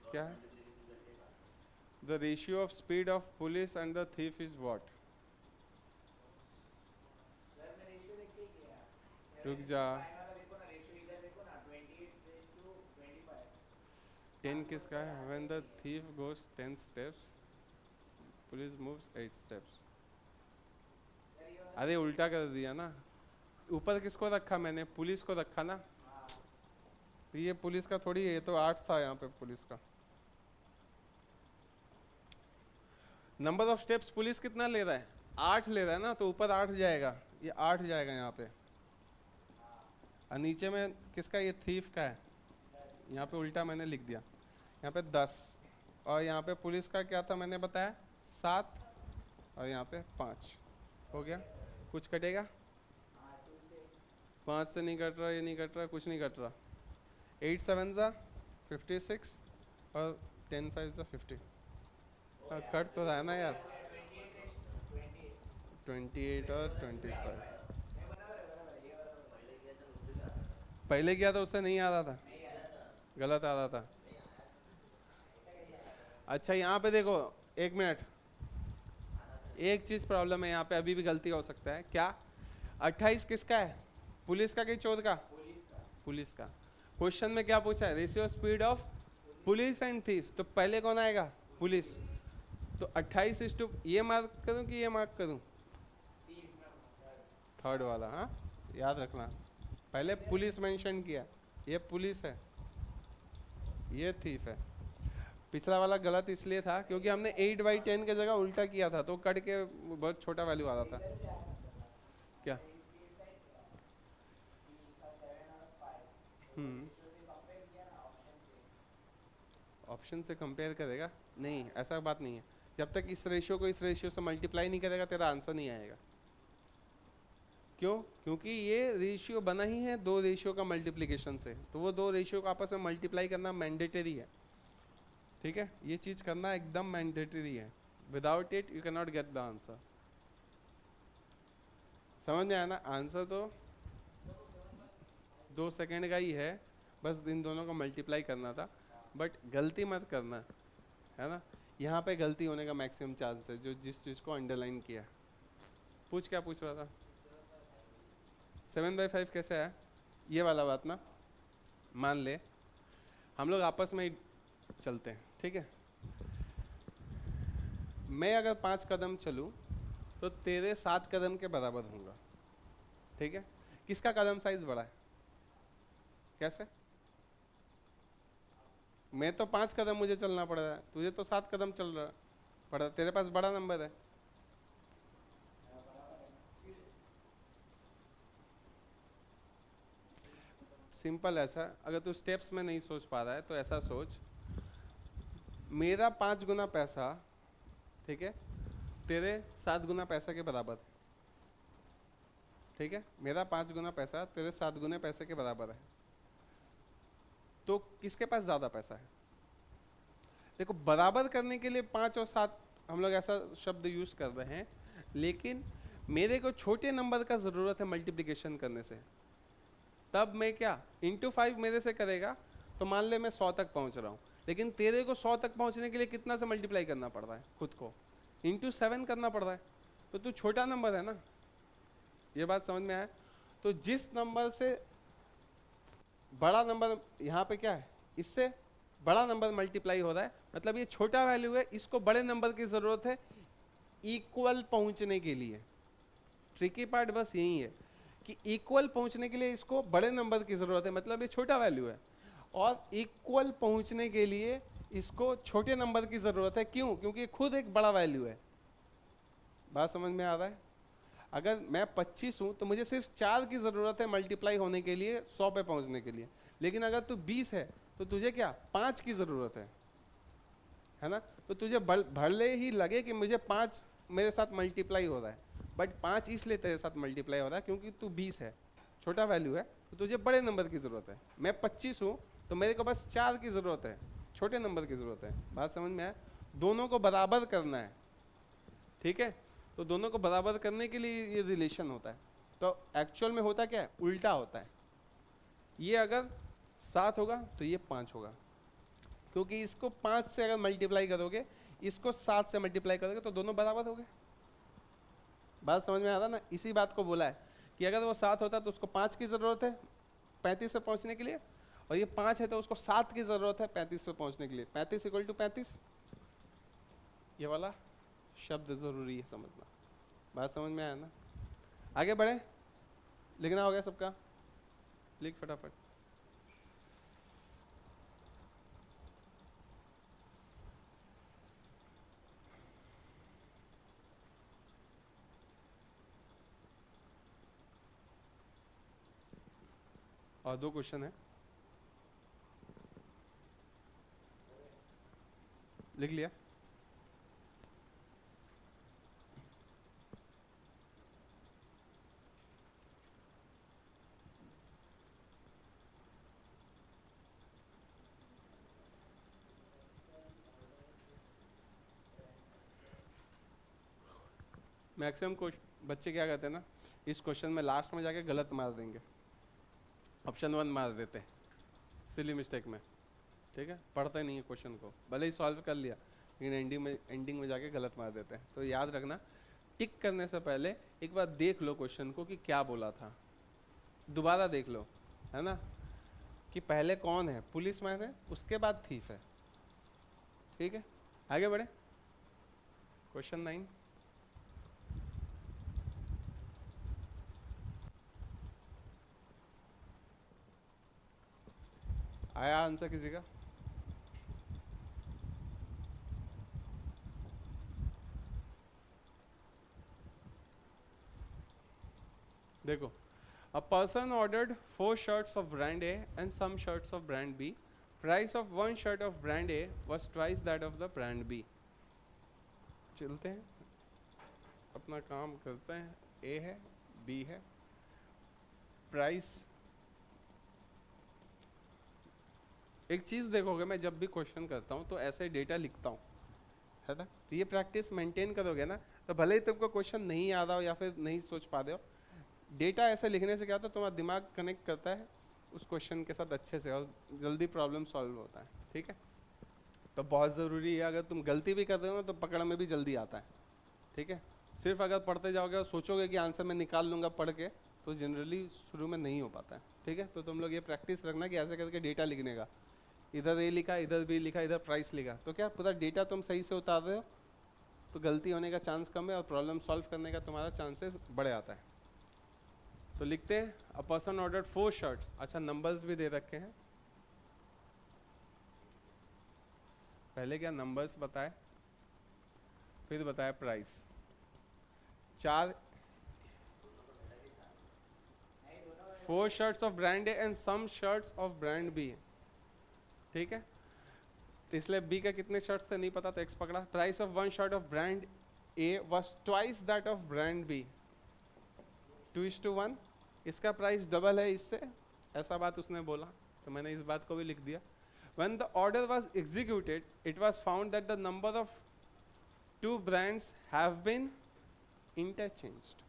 क्या है? The ratio of speed of police and the thief is what? रुक जा, 10 किसका है? When the thief goes 10 steps police moves 8 steps. अरे उल्टा कर दिया ना, ऊपर किसको रखा मैंने? पुलिस को रखा ना। ये पुलिस का थोड़ी है, ये तो 8 था यहाँ पे पुलिस का। नंबर ऑफ स्टेप्स पुलिस कितना ले रहा है? 8 ले रहा है ना, तो ऊपर 8 जाएगा, ये 8 जाएगा यहाँ पे। और नीचे में किसका? ये थीफ का है, यहाँ पे उल्टा मैंने लिख दिया, यहाँ पे 10, और यहाँ पे पुलिस का क्या था मैंने बताया? 7, और यहाँ पे 5 हो गया। कुछ कटेगा? 5 से नहीं कट रहा, ये नहीं कट रहा, कुछ नहीं कट रहा। 8 7 जा 56 और 10 5 जा 50। कट तो रहा है ना यार, 28 और 25। पहले किया था उससे नहीं आ रहा था, गलत आ रहा था। अच्छा यहाँ पे देखो, एक मिनट, एक चीज प्रॉब्लम है यहाँ पे, अभी भी गलती हो सकता है। क्या? 28 किसका है? पुलिस का कि चोर का? पुलिस का। क्वेश्चन में क्या पूछा है? Ratio speed of police and thief, तो पहले कौन आएगा? पुलिस। तो 28 ये मार्क करूं कि ये मार्क करूं? थर्ड वाला, हाँ याद रखना, पहले पुलिस मेंशन किया, ये पुलिस है, ये थीफ है। पिछला वाला गलत इसलिए था क्योंकि हमने 8/10 की जगह उल्टा किया था, तो कट के बहुत छोटा वैल्यू आ रहा था। क्या? ऑप्शन से कंपेयर करेगा? नहीं, ऐसा बात नहीं है। जब तक इस रेशियो को इस रेशियो से मल्टीप्लाई नहीं करेगा तेरा आंसर नहीं आएगा। क्यों? क्योंकि ये रेशियो बना ही है दो रेशियो का मल्टीप्लिकेशन से, तो वो दो रेशियो को आपस में मल्टीप्लाई करना मैंडेटरी है। ठीक है, ये चीज करना एकदम मैंडेटरी है, without it you can not get the answer. समझ में आया ना? आंसर तो 2 सेकेंड का ही है, बस इन दोनों को मल्टीप्लाई करना था, बट गलती मत करना, है ना? यहाँ पे गलती होने का मैक्सिमम चांस है, जो जिस चीज़ को अंडरलाइन किया। पूछ, क्या पूछ रहा था? 7/5 कैसे है? ये वाला बात ना, मान ले हम लोग आपस में ही चलते हैं, ठीक है? मैं अगर 5 कदम चलूँ तो तेरे 7 कदम के बराबर होऊंगा, ठीक है? किसका कदम साइज बड़ा है? कैसे? मैं तो 5 कदम मुझे चलना पड़ रहा है, तुझे तो 7 कदम चल रहा पड़ा, तेरे पास बड़ा नंबर है। सिंपल ऐसा, अगर तू स्टेप्स में नहीं सोच पा रहा है तो ऐसा सोच, मेरा 5 गुना पैसा, ठीक है, तेरे 7 गुना पैसा के बराबर, ठीक है? मेरा 5 गुना पैसा तेरे 7 गुने पैसे के बराबर है, तो किसके पास ज्यादा पैसा है? देखो, बराबर करने के लिए 5 और 7 हम लोग ऐसा शब्द यूज कर रहे हैं, लेकिन मेरे को छोटे नंबर का जरूरत है मल्टीप्लिकेशन करने से, तब मैं क्या इंटू 5 मेरे से करेगा, तो मान ले मैं 100 तक पहुंच रहा हूँ, लेकिन तेरे को 100 तक पहुंचने के लिए कितना से मल्टीप्लाई करना पड़ रहा है? खुद को इंटू 7 करना पड़ रहा है, तो तू छोटा नंबर है ना। ये बात समझ में आया? तो जिस नंबर से बड़ा नंबर, यहाँ पे क्या है, इससे बड़ा नंबर मल्टीप्लाई हो रहा है, मतलब ये छोटा वैल्यू है, इसको बड़े नंबर की जरूरत है इक्वल पहुंचने के लिए। ट्रिकी पार्ट बस यही है कि इक्वल पहुंचने के लिए इसको बड़े नंबर की जरूरत है, मतलब ये छोटा वैल्यू है, और इक्वल पहुंचने के लिए इसको छोटे नंबर की जरूरत है। क्यों? क्योंकि खुद एक बड़ा वैल्यू है। बात समझ में आ रहा है? अगर मैं 25 हूं तो मुझे सिर्फ 4 की जरूरत है मल्टीप्लाई होने के लिए 100 पे पहुंचने के लिए, लेकिन अगर तू 20 है तो तुझे क्या 5 की जरूरत है ना? तो तुझे भले ही लगे कि मुझे 5 मेरे साथ मल्टीप्लाई हो रहा है, बट 5 इसलिए तेरे साथ मल्टीप्लाई हो रहा है क्योंकि तू 20 है, छोटा वैल्यू है, तो तुझे बड़े नंबर की जरूरत है। मैं 25 हूँ तो मेरे को बस 4 की जरूरत है, छोटे नंबर की जरूरत है। बात समझ में आया? दोनों को बराबर करना है, ठीक है? तो दोनों को बराबर करने के लिए ये रिलेशन होता है। तो एक्चुअल में होता क्या है, उल्टा होता है। ये अगर 7 होगा तो ये 5 होगा, क्योंकि इसको 5 से अगर मल्टीप्लाई करोगे, इसको 7 से मल्टीप्लाई करोगे तो दोनों बराबर हो गए। बात समझ में आ रहा ना? इसी बात को बोला है कि अगर वो 7 होता तो उसको 5 की ज़रूरत है 35 पे पहुंचने के लिए, और ये 5 है तो उसको 7 की ज़रूरत है 35 पे पहुंचने के लिए। 35 इक्वल टू 35, ये वाला शब्द ज़रूरी है समझना। बात समझ में आया ना? आगे बढ़े, लिखना हो गया सबका, लिख फटाफट। और 2 क्वेश्चन है, लिख लिया? मैक्सिमम बच्चे क्या करते हैं ना, इस क्वेश्चन में लास्ट में जाके गलत मार देंगे, ऑप्शन 1 मार देते हैं सिली मिस्टेक में। ठीक है, पढ़ते नहीं है क्वेश्चन को, भले ही सॉल्व कर लिया लेकिन एंडिंग में जाके गलत मार देते हैं। तो याद रखना, टिक करने से पहले एक बार देख लो क्वेश्चन को कि क्या बोला था, दोबारा देख लो, है ना, कि पहले कौन है, पुलिसमैन है, उसके बाद थीफ है। ठीक है, आगे बढ़े। क्वेश्चन 9, आया आंसर किसी का? देखो, a person ordered 4 shirts of brand A and some shirts of brand B. Price of one shirt of brand A was twice that of the brand B. चलते हैं, अपना काम करते हैं। A है, B है, प्राइस। एक चीज़ देखोगे, मैं जब भी क्वेश्चन करता हूँ तो ऐसे डेटा लिखता हूँ, है ना? तो ये प्रैक्टिस मेंटेन करोगे ना, तो भले ही तुमको क्वेश्चन नहीं याद हो या फिर नहीं सोच पा रहे हो, डेटा ऐसे लिखने से क्या होता है, तुम्हारा दिमाग कनेक्ट करता है उस क्वेश्चन के साथ अच्छे से, और जल्दी प्रॉब्लम सॉल्व होता है। ठीक है, तो बहुत ज़रूरी है, अगर तुम गलती भी कर रहे हो ना तो पकड़ में भी जल्दी आता है। ठीक है, सिर्फ अगर पढ़ते जाओगे और सोचोगे कि आंसर मैं निकाल लूँगा पढ़ के, तो जनरली शुरू में नहीं हो पाता है। ठीक है, तो तुम लोग ये प्रैक्टिस रखना कि ऐसे करके डेटा लिखने का, इधर ए लिखा, इधर बी लिखा, इधर प्राइस लिखा, तो क्या पूरा डेटा तुम सही से उतार रहे हो, तो गलती होने का चांस कम है और प्रॉब्लम सॉल्व करने का तुम्हारा चांसेस बढ़ आता है। तो लिखते हैं, अ पर्सन ऑर्डर्ड 4 शर्ट्स। अच्छा, नंबर्स भी दे रखे हैं, पहले क्या नंबर्स बताए, फिर बताया price. 4 4 shirts of brand A and some shirts of brand B. ठीक है, तो इसलिए बी का कितने शर्ट्स थे नहीं पता, तो एक्स पकड़ा। Price of one shirt of brand A was twice that of brand B, 2:1। इसका प्राइस डबल है इससे, ऐसा बात उसने बोला, तो मैंने इस बात को भी लिख दिया। When the order was executed, it was found that the number of 2 brands have been interchanged.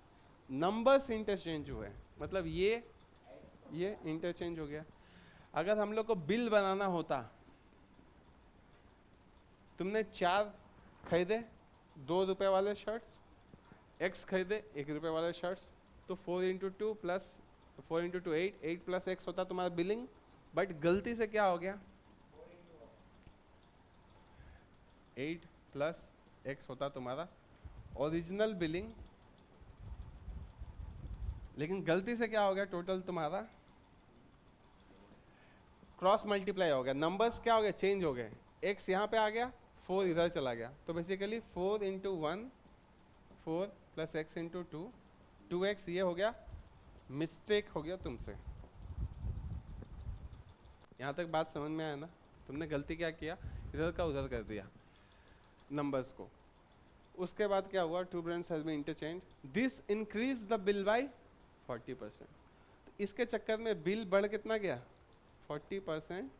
Numbers interchange हुए, मतलब ये interchange हो गया। अगर हम लोग को बिल बनाना होता, तुमने 4 खरीदे 2 रुपए वाले शर्ट्स, x खरीदे 1 रुपए वाले शर्ट्स, तो 4 into 2 plus 4 into 2 8 plus x होता तुम्हारा बिलिंग। बट गलती से क्या हो गया, 8 प्लस x होता तुम्हारा ओरिजिनल बिलिंग, लेकिन गलती से क्या हो गया, टोटल तुम्हारा क्रॉस मल्टीप्लाई हो गया, नंबर्स क्या हो गए, चेंज हो गए, x यहाँ पे आ गया, 4 इधर चला गया, तो basically 4 into 1 4 plus x into 2 2x, ये हो गया, मिस्टेक हो गया तुमसे। यहाँ तक बात समझ में आया ना? तुमने गलती क्या किया, इधर का उधर कर दिया नंबर्स को। उसके बाद क्या हुआ, 2 brands has been interchange, this increase the bill by 40%। तो इसके चक्कर में बिल बढ़ कितना गया, 40%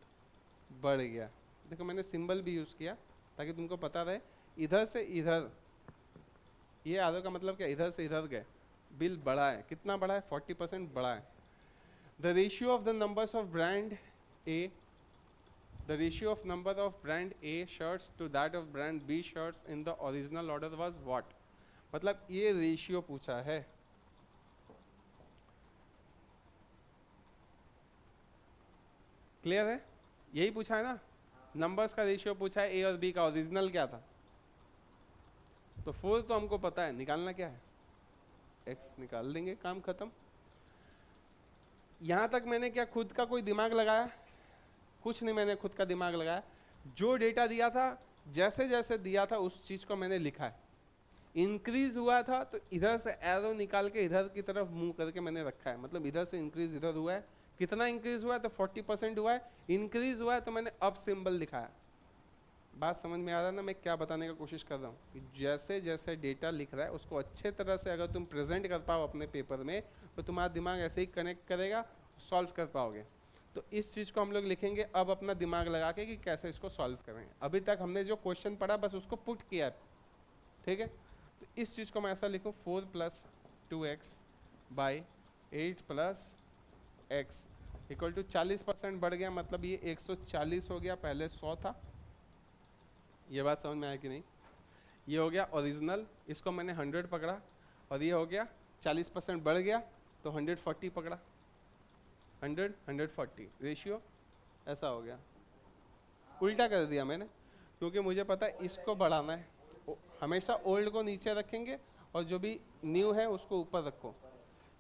बढ़ गया। देखो मैंने सिंबल भी यूज़ किया ताकि तुमको पता रहे, इधर से इधर ये आधे का मतलब क्या, इधर से इधर गए, बिल बढ़ा है, कितना बढ़ा है, 40% बढ़ा है। The ratio of the numbers of brand A, the ratio of number of brand A shirts to that of brand B shirts in the original order was what? मतलब ये रेशियो पूछा है। क्लियर है, यही पूछा है ना, नंबर्स का रेशियो पूछा है, ए और बी का ओरिजिनल क्या था। तो 4 तो हमको पता है, निकालना क्या है, x निकाल देंगे, काम खत्म। यहां तक मैंने क्या खुद का कोई दिमाग लगाया, कुछ नहीं, मैंने खुद का दिमाग लगाया, जो डेटा दिया था जैसे जैसे दिया था उस चीज को मैंने लिखा है। इंक्रीज हुआ था तो इधर से एरो निकाल के इधर की तरफ मूव करके मैंने रखा है, मतलब इधर से इंक्रीज इधर हुआ है, कितना इंक्रीज हुआ है, तो 40% हुआ है, इंक्रीज हुआ है तो मैंने अप सिंबल लिखाया। बात समझ में आ रहा है ना मैं क्या बताने का कोशिश कर रहा हूँ, कि जैसे जैसे डेटा लिख रहा है उसको अच्छे तरह से अगर तुम प्रेजेंट कर पाओ अपने पेपर में तो तुम्हारा दिमाग ऐसे ही कनेक्ट करेगा, सॉल्व कर पाओगे। तो इस चीज़ को हम लोग लिखेंगे अब अपना दिमाग लगा के कि कैसे इसको सॉल्व करेंगे। अभी तक हमने जो क्वेश्चन पढ़ा बस उसको पुट किया है, ठीक है। तो इस चीज़ को मैं ऐसा लिखूँ 4 + 2x by 8 + x equal to 40% बढ़ गया, मतलब ये 140 हो गया, पहले 100 था। ये बात समझ में आया कि नहीं, ये हो गया ओरिजिनल, इसको मैंने 100 पकड़ा और ये हो गया 40% बढ़ गया तो 140 पकड़ा, 100 140 रेशियो ऐसा हो गया। उल्टा कर दिया मैंने क्योंकि मुझे पता है इसको बढ़ाना है, हमेशा ओल्ड को नीचे रखेंगे और जो भी न्यू है उसको ऊपर रखो।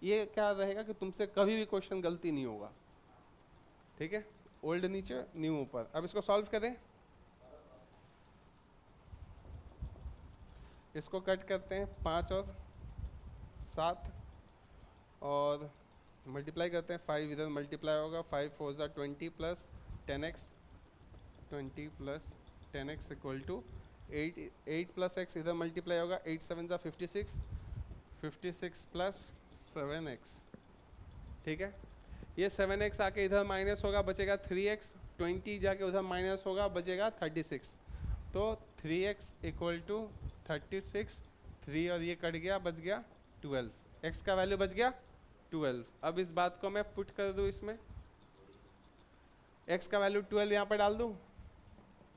ये क्या रहेगा कि तुमसे कभी भी क्वेश्चन गलती नहीं होगा, ठीक है। ओल्ड नीचे न्यू ऊपर। अब इसको सॉल्व करें, इसको कट करते हैं 5 और 7 और मल्टीप्लाई करते हैं, 5 इधर मल्टीप्लाई होगा, 5 4 ज़ा 20 + 10x 20 + 10x equal to 8 + x इधर मल्टीप्लाई होगा, 8 7 ज़ा 56 56 + 7x, ठीक है। ये 7x आके इधर माइनस होगा, बचेगा 3x, 20 जाके उधर माइनस होगा, बचेगा 36। तो 3x इक्वल टू 36, 3 और ये कट गया, बच गया 12, x का वैल्यू बच गया 12। अब इस बात को मैं पुट कर दूं इसमें, x का वैल्यू 12 यहाँ पे डाल दूं,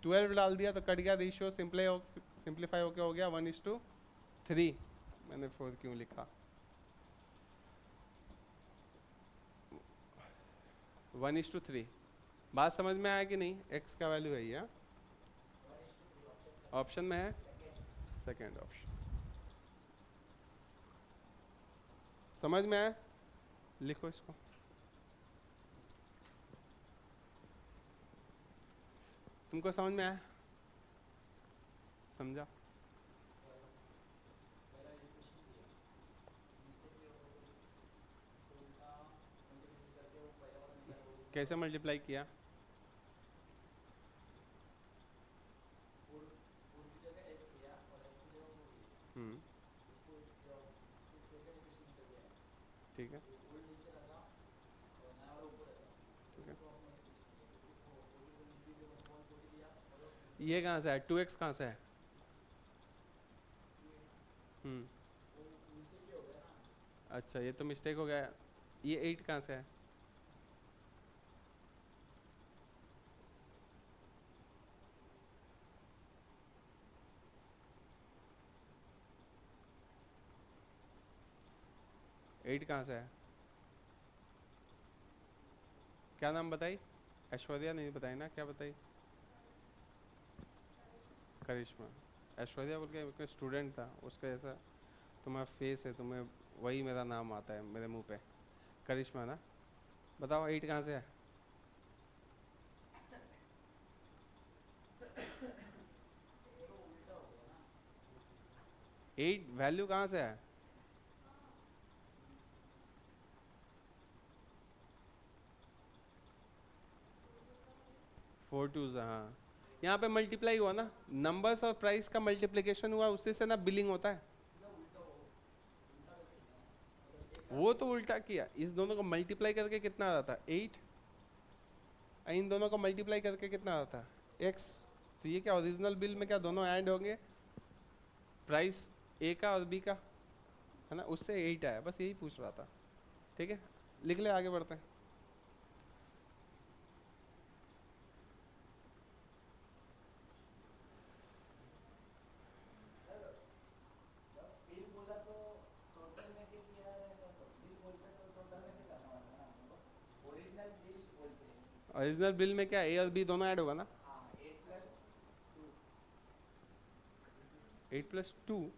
12 डाल दिया तो कट गया, रेशियो सिंप्लीफाई होके हो गया 1:3। मैंने 4 क्यों लिखा, 1:3। बात समझ में आया कि नहीं, x का वैल्यू है ये, ऑप्शन में है, सेकेंड ऑप्शन। समझ में आया, लिखो इसको। तुमको समझ में आया, समझा। कैसे मल्टीप्लाई किया, ठीक है, ठीक है। ये कहाँ से है, 2x कहाँ से है, अच्छा ये तो मिस्टेक हो गया, ये 8 कहाँ से है, एट कहाँ से है, क्या नाम बताई, ऐश्वर्या नहीं बताई ना, क्या बताई, करिश्मा। ऐश्वर्या बोल के स्टूडेंट था, उसका ऐसा तुम्हारा फेस है, तुम्हें वही मेरा नाम आता है मेरे मुंह पे, करिश्मा ना। बताओ 8 कहाँ से है, 8 वैल्यू कहाँ से है, फोर टू, हाँ यहाँ पे मल्टीप्लाई हुआ ना, नंबर्स और प्राइस का मल्टीप्लिकेशन हुआ, उससे से ना बिलिंग होता है। वो तो उल्टा किया, इस दोनों को मल्टीप्लाई करके कितना आ रहा था 8, इन दोनों को मल्टीप्लाई करके कितना आ रहा था x। तो ये क्या ओरिजिनल बिल में क्या दोनों ऐड होंगे, प्राइस ए का और बी का, है ना, उससे 8 आया, बस यही पूछ रहा था। ठीक है, लिख ले, आगे बढ़ते हैं। ओरिजिनल बिल में क्या ए और बी दोनों ऐड होगा ना? 8+2।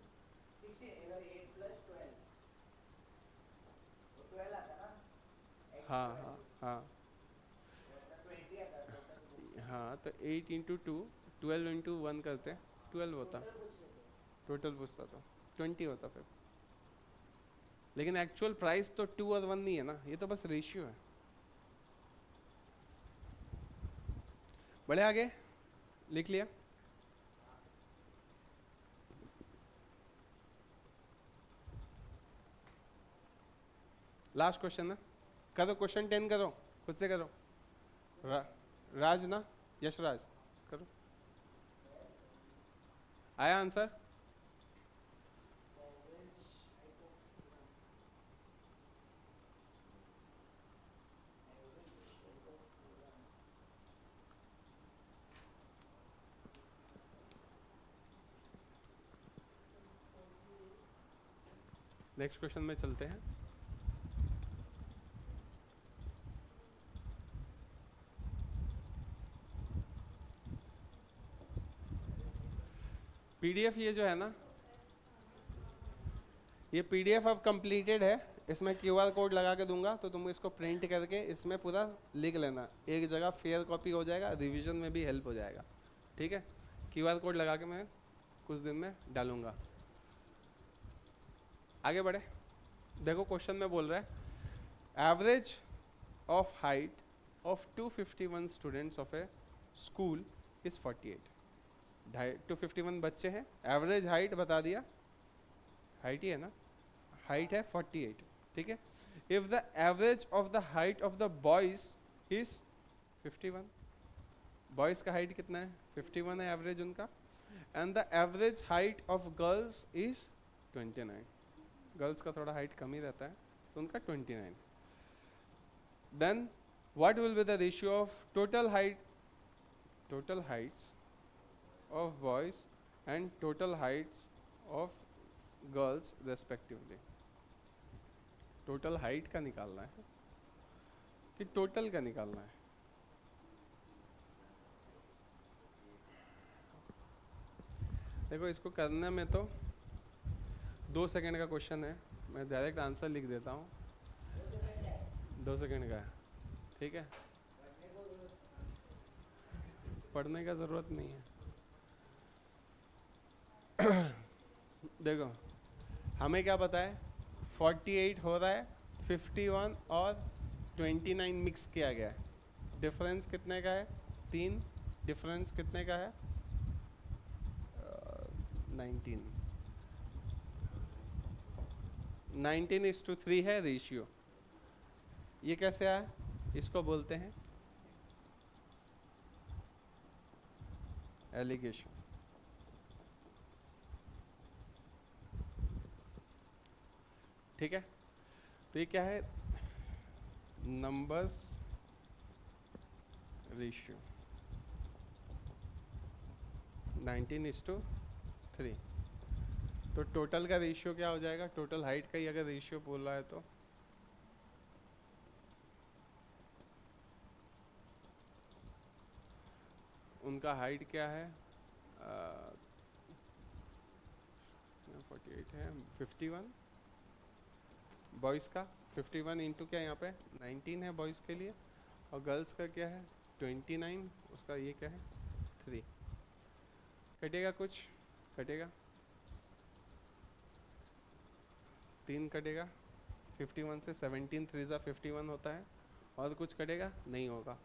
हाँ हाँ हाँ हाँ, तो 8 × 2 12 × 1 करते, 12 होता टोटल, पूछता तो 20 होता फिर। लेकिन एक्चुअल प्राइस तो 2 और 1 नहीं है ना, ये तो बस रेशियो है। बढ़े आगे, लिख लिया। लास्ट क्वेश्चन है, करो क्वेश्चन 10 करो, खुद से करो। राज ना, यशराज, करो। आया आंसर? नेक्स्ट क्वेश्चन में चलते हैं। पीडीएफ ये जो है ना, ये पीडीएफ अब कंप्लीटेड है, इसमें क्यूआर कोड लगा के दूंगा, तो तुम इसको प्रिंट करके इसमें पूरा लिख लेना, एक जगह फेयर कॉपी हो जाएगा, रिवीजन में भी हेल्प हो जाएगा। ठीक है, क्यूआर कोड लगा के मैं कुछ दिन में डालूंगा। आगे बढ़े, देखो क्वेश्चन में बोल रहा है average of height of 251 students of A school is 48। 251 बच्चे हैं, एवरेज हाइट बता दिया, हाइट ही है ना, हाइट है 48। ठीक है, if the average of the height of the boys is 51, boys का हाइट कितना है? 51 है एवरेज उनका, and the average height of girls is 29, girls का थोड़ा हाइट कम ही रहता है, तो उनका 29। Then what will be the ratio of total heights of boys and total heights of girls respectively। Total height का निकालना है कि टोटल का निकालना है? देखो इसको करने में तो 2 सेकंड का क्वेश्चन है, मैं डायरेक्ट आंसर लिख देता हूँ। 2 सेकंड का है, ठीक है, पढ़ने का ज़रूरत नहीं है। देखो हमें क्या पता है, 48 हो रहा है, 51 और 29 मिक्स किया गया है, डिफरेंस कितने का है? 3, डिफरेंस कितने का है? 19। 19:3 है रेशियो। ये कैसे आया? इसको बोलते हैं एलिगेशन। ठीक है, तो ये क्या है? Numbers ratio 19:3। तो टोटल का रेशियो क्या हो जाएगा? टोटल हाइट का ही अगर रेशियो बोल रहा है तो उनका हाइट क्या है? 48 है, 51 बॉयज़ का, 51 इंटू क्या यहाँ पे 19 है बॉयज़ के लिए, और गर्ल्स का क्या है 29, उसका ये क्या है 3। कटेगा कुछ? कटेगा 3 कटेगा, 51 से 17 3 ज़ा 51 होता है, और कुछ कटेगा नहीं होगा।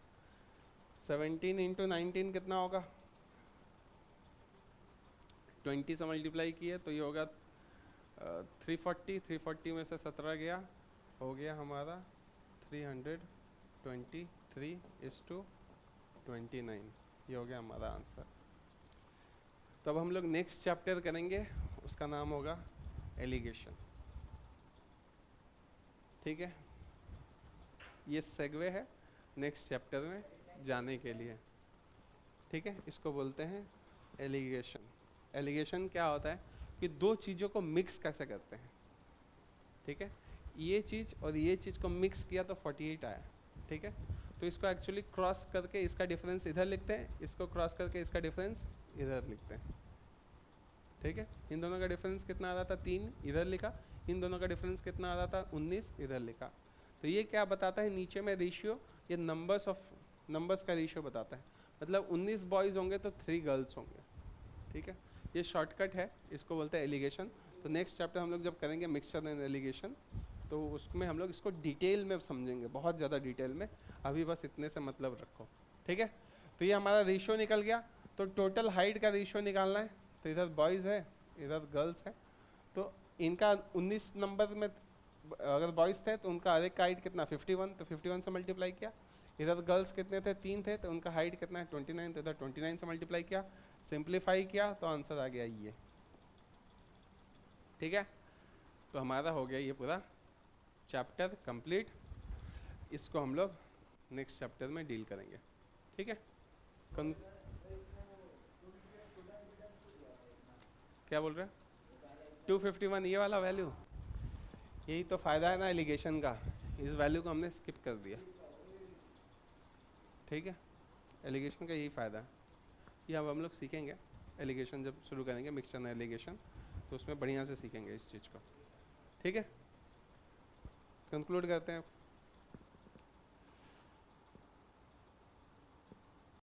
17 इंटू 19 कितना होगा? 20 से मल्टीप्लाई किए तो ये होगा 340, 340 में से 17 गया, हो गया हमारा 323:29, ये हो गया हमारा आंसर। तब हम लोग नेक्स्ट चैप्टर करेंगे, उसका नाम होगा एलिगेशन। ठीक है, ये सेगवे है नेक्स्ट चैप्टर में जाने के लिए। ठीक है, इसको बोलते हैं एलिगेशन। एलिगेशन क्या होता है कि दो चीज़ों को मिक्स कैसे करते हैं। ठीक है, ये चीज़ और ये चीज़ को मिक्स किया तो 48 आया। ठीक है, तो इसको एक्चुअली क्रॉस करके इसका डिफरेंस इधर लिखते हैं, इसको क्रॉस करके इसका डिफरेंस इधर लिखते हैं। ठीक है, इन दोनों का डिफरेंस कितना आ रहा था 3, इधर लिखा। इन दोनों का डिफरेंस कितना आ रहा था 19, इधर लिखा। तो ये क्या बताता है, नीचे में रेशियो, ये नंबर्स का रेशियो बताता है। मतलब 19 बॉयज़ होंगे तो 3 गर्ल्स होंगे। ठीक है, ये शॉर्टकट है, इसको बोलते हैं एलिगेशन। तो नेक्स्ट चैप्टर हम लोग जब करेंगे मिक्सचर एंड एलिगेशन, तो उसमें हम लोग इसको डिटेल में समझेंगे, बहुत ज़्यादा डिटेल में। अभी बस इतने से मतलब रखो। ठीक है, तो ये हमारा रेशियो निकल गया। तो टोटल हाइट का रेशियो निकालना है, तो इधर बॉयज़ है इधर गर्ल्स है, तो इनका 19 नंबर में अगर बॉयज़ थे तो उनका हर एक का हाइट कितना 51, तो 51 से मल्टीप्लाई किया। इधर गर्ल्स कितने थे 3 थे, तो उनका हाइट कितना है 29, तो इधर 29 से मल्टीप्लाई किया। सिंप्लीफाई किया तो आंसर आ गया ये। ठीक है, तो हमारा हो गया ये पूरा चैप्टर कंप्लीट। इसको हम लोग नेक्स्ट चैप्टर में डील करेंगे। ठीक है, क्या बोल रहे हैं 251 ये वाला वैल्यू, यही तो फ़ायदा है ना एलिगेशन का, इस वैल्यू को हमने स्किप कर दिया। ठीक है, एलिगेशन का यही फ़ायदा है। ये अब हम लोग सीखेंगे एलिगेशन जब शुरू करेंगे मिक्सचर एलिगेशन, तो उसमें बढ़िया से सीखेंगे इस चीज़ को। ठीक है, कंक्लूड करते हैं।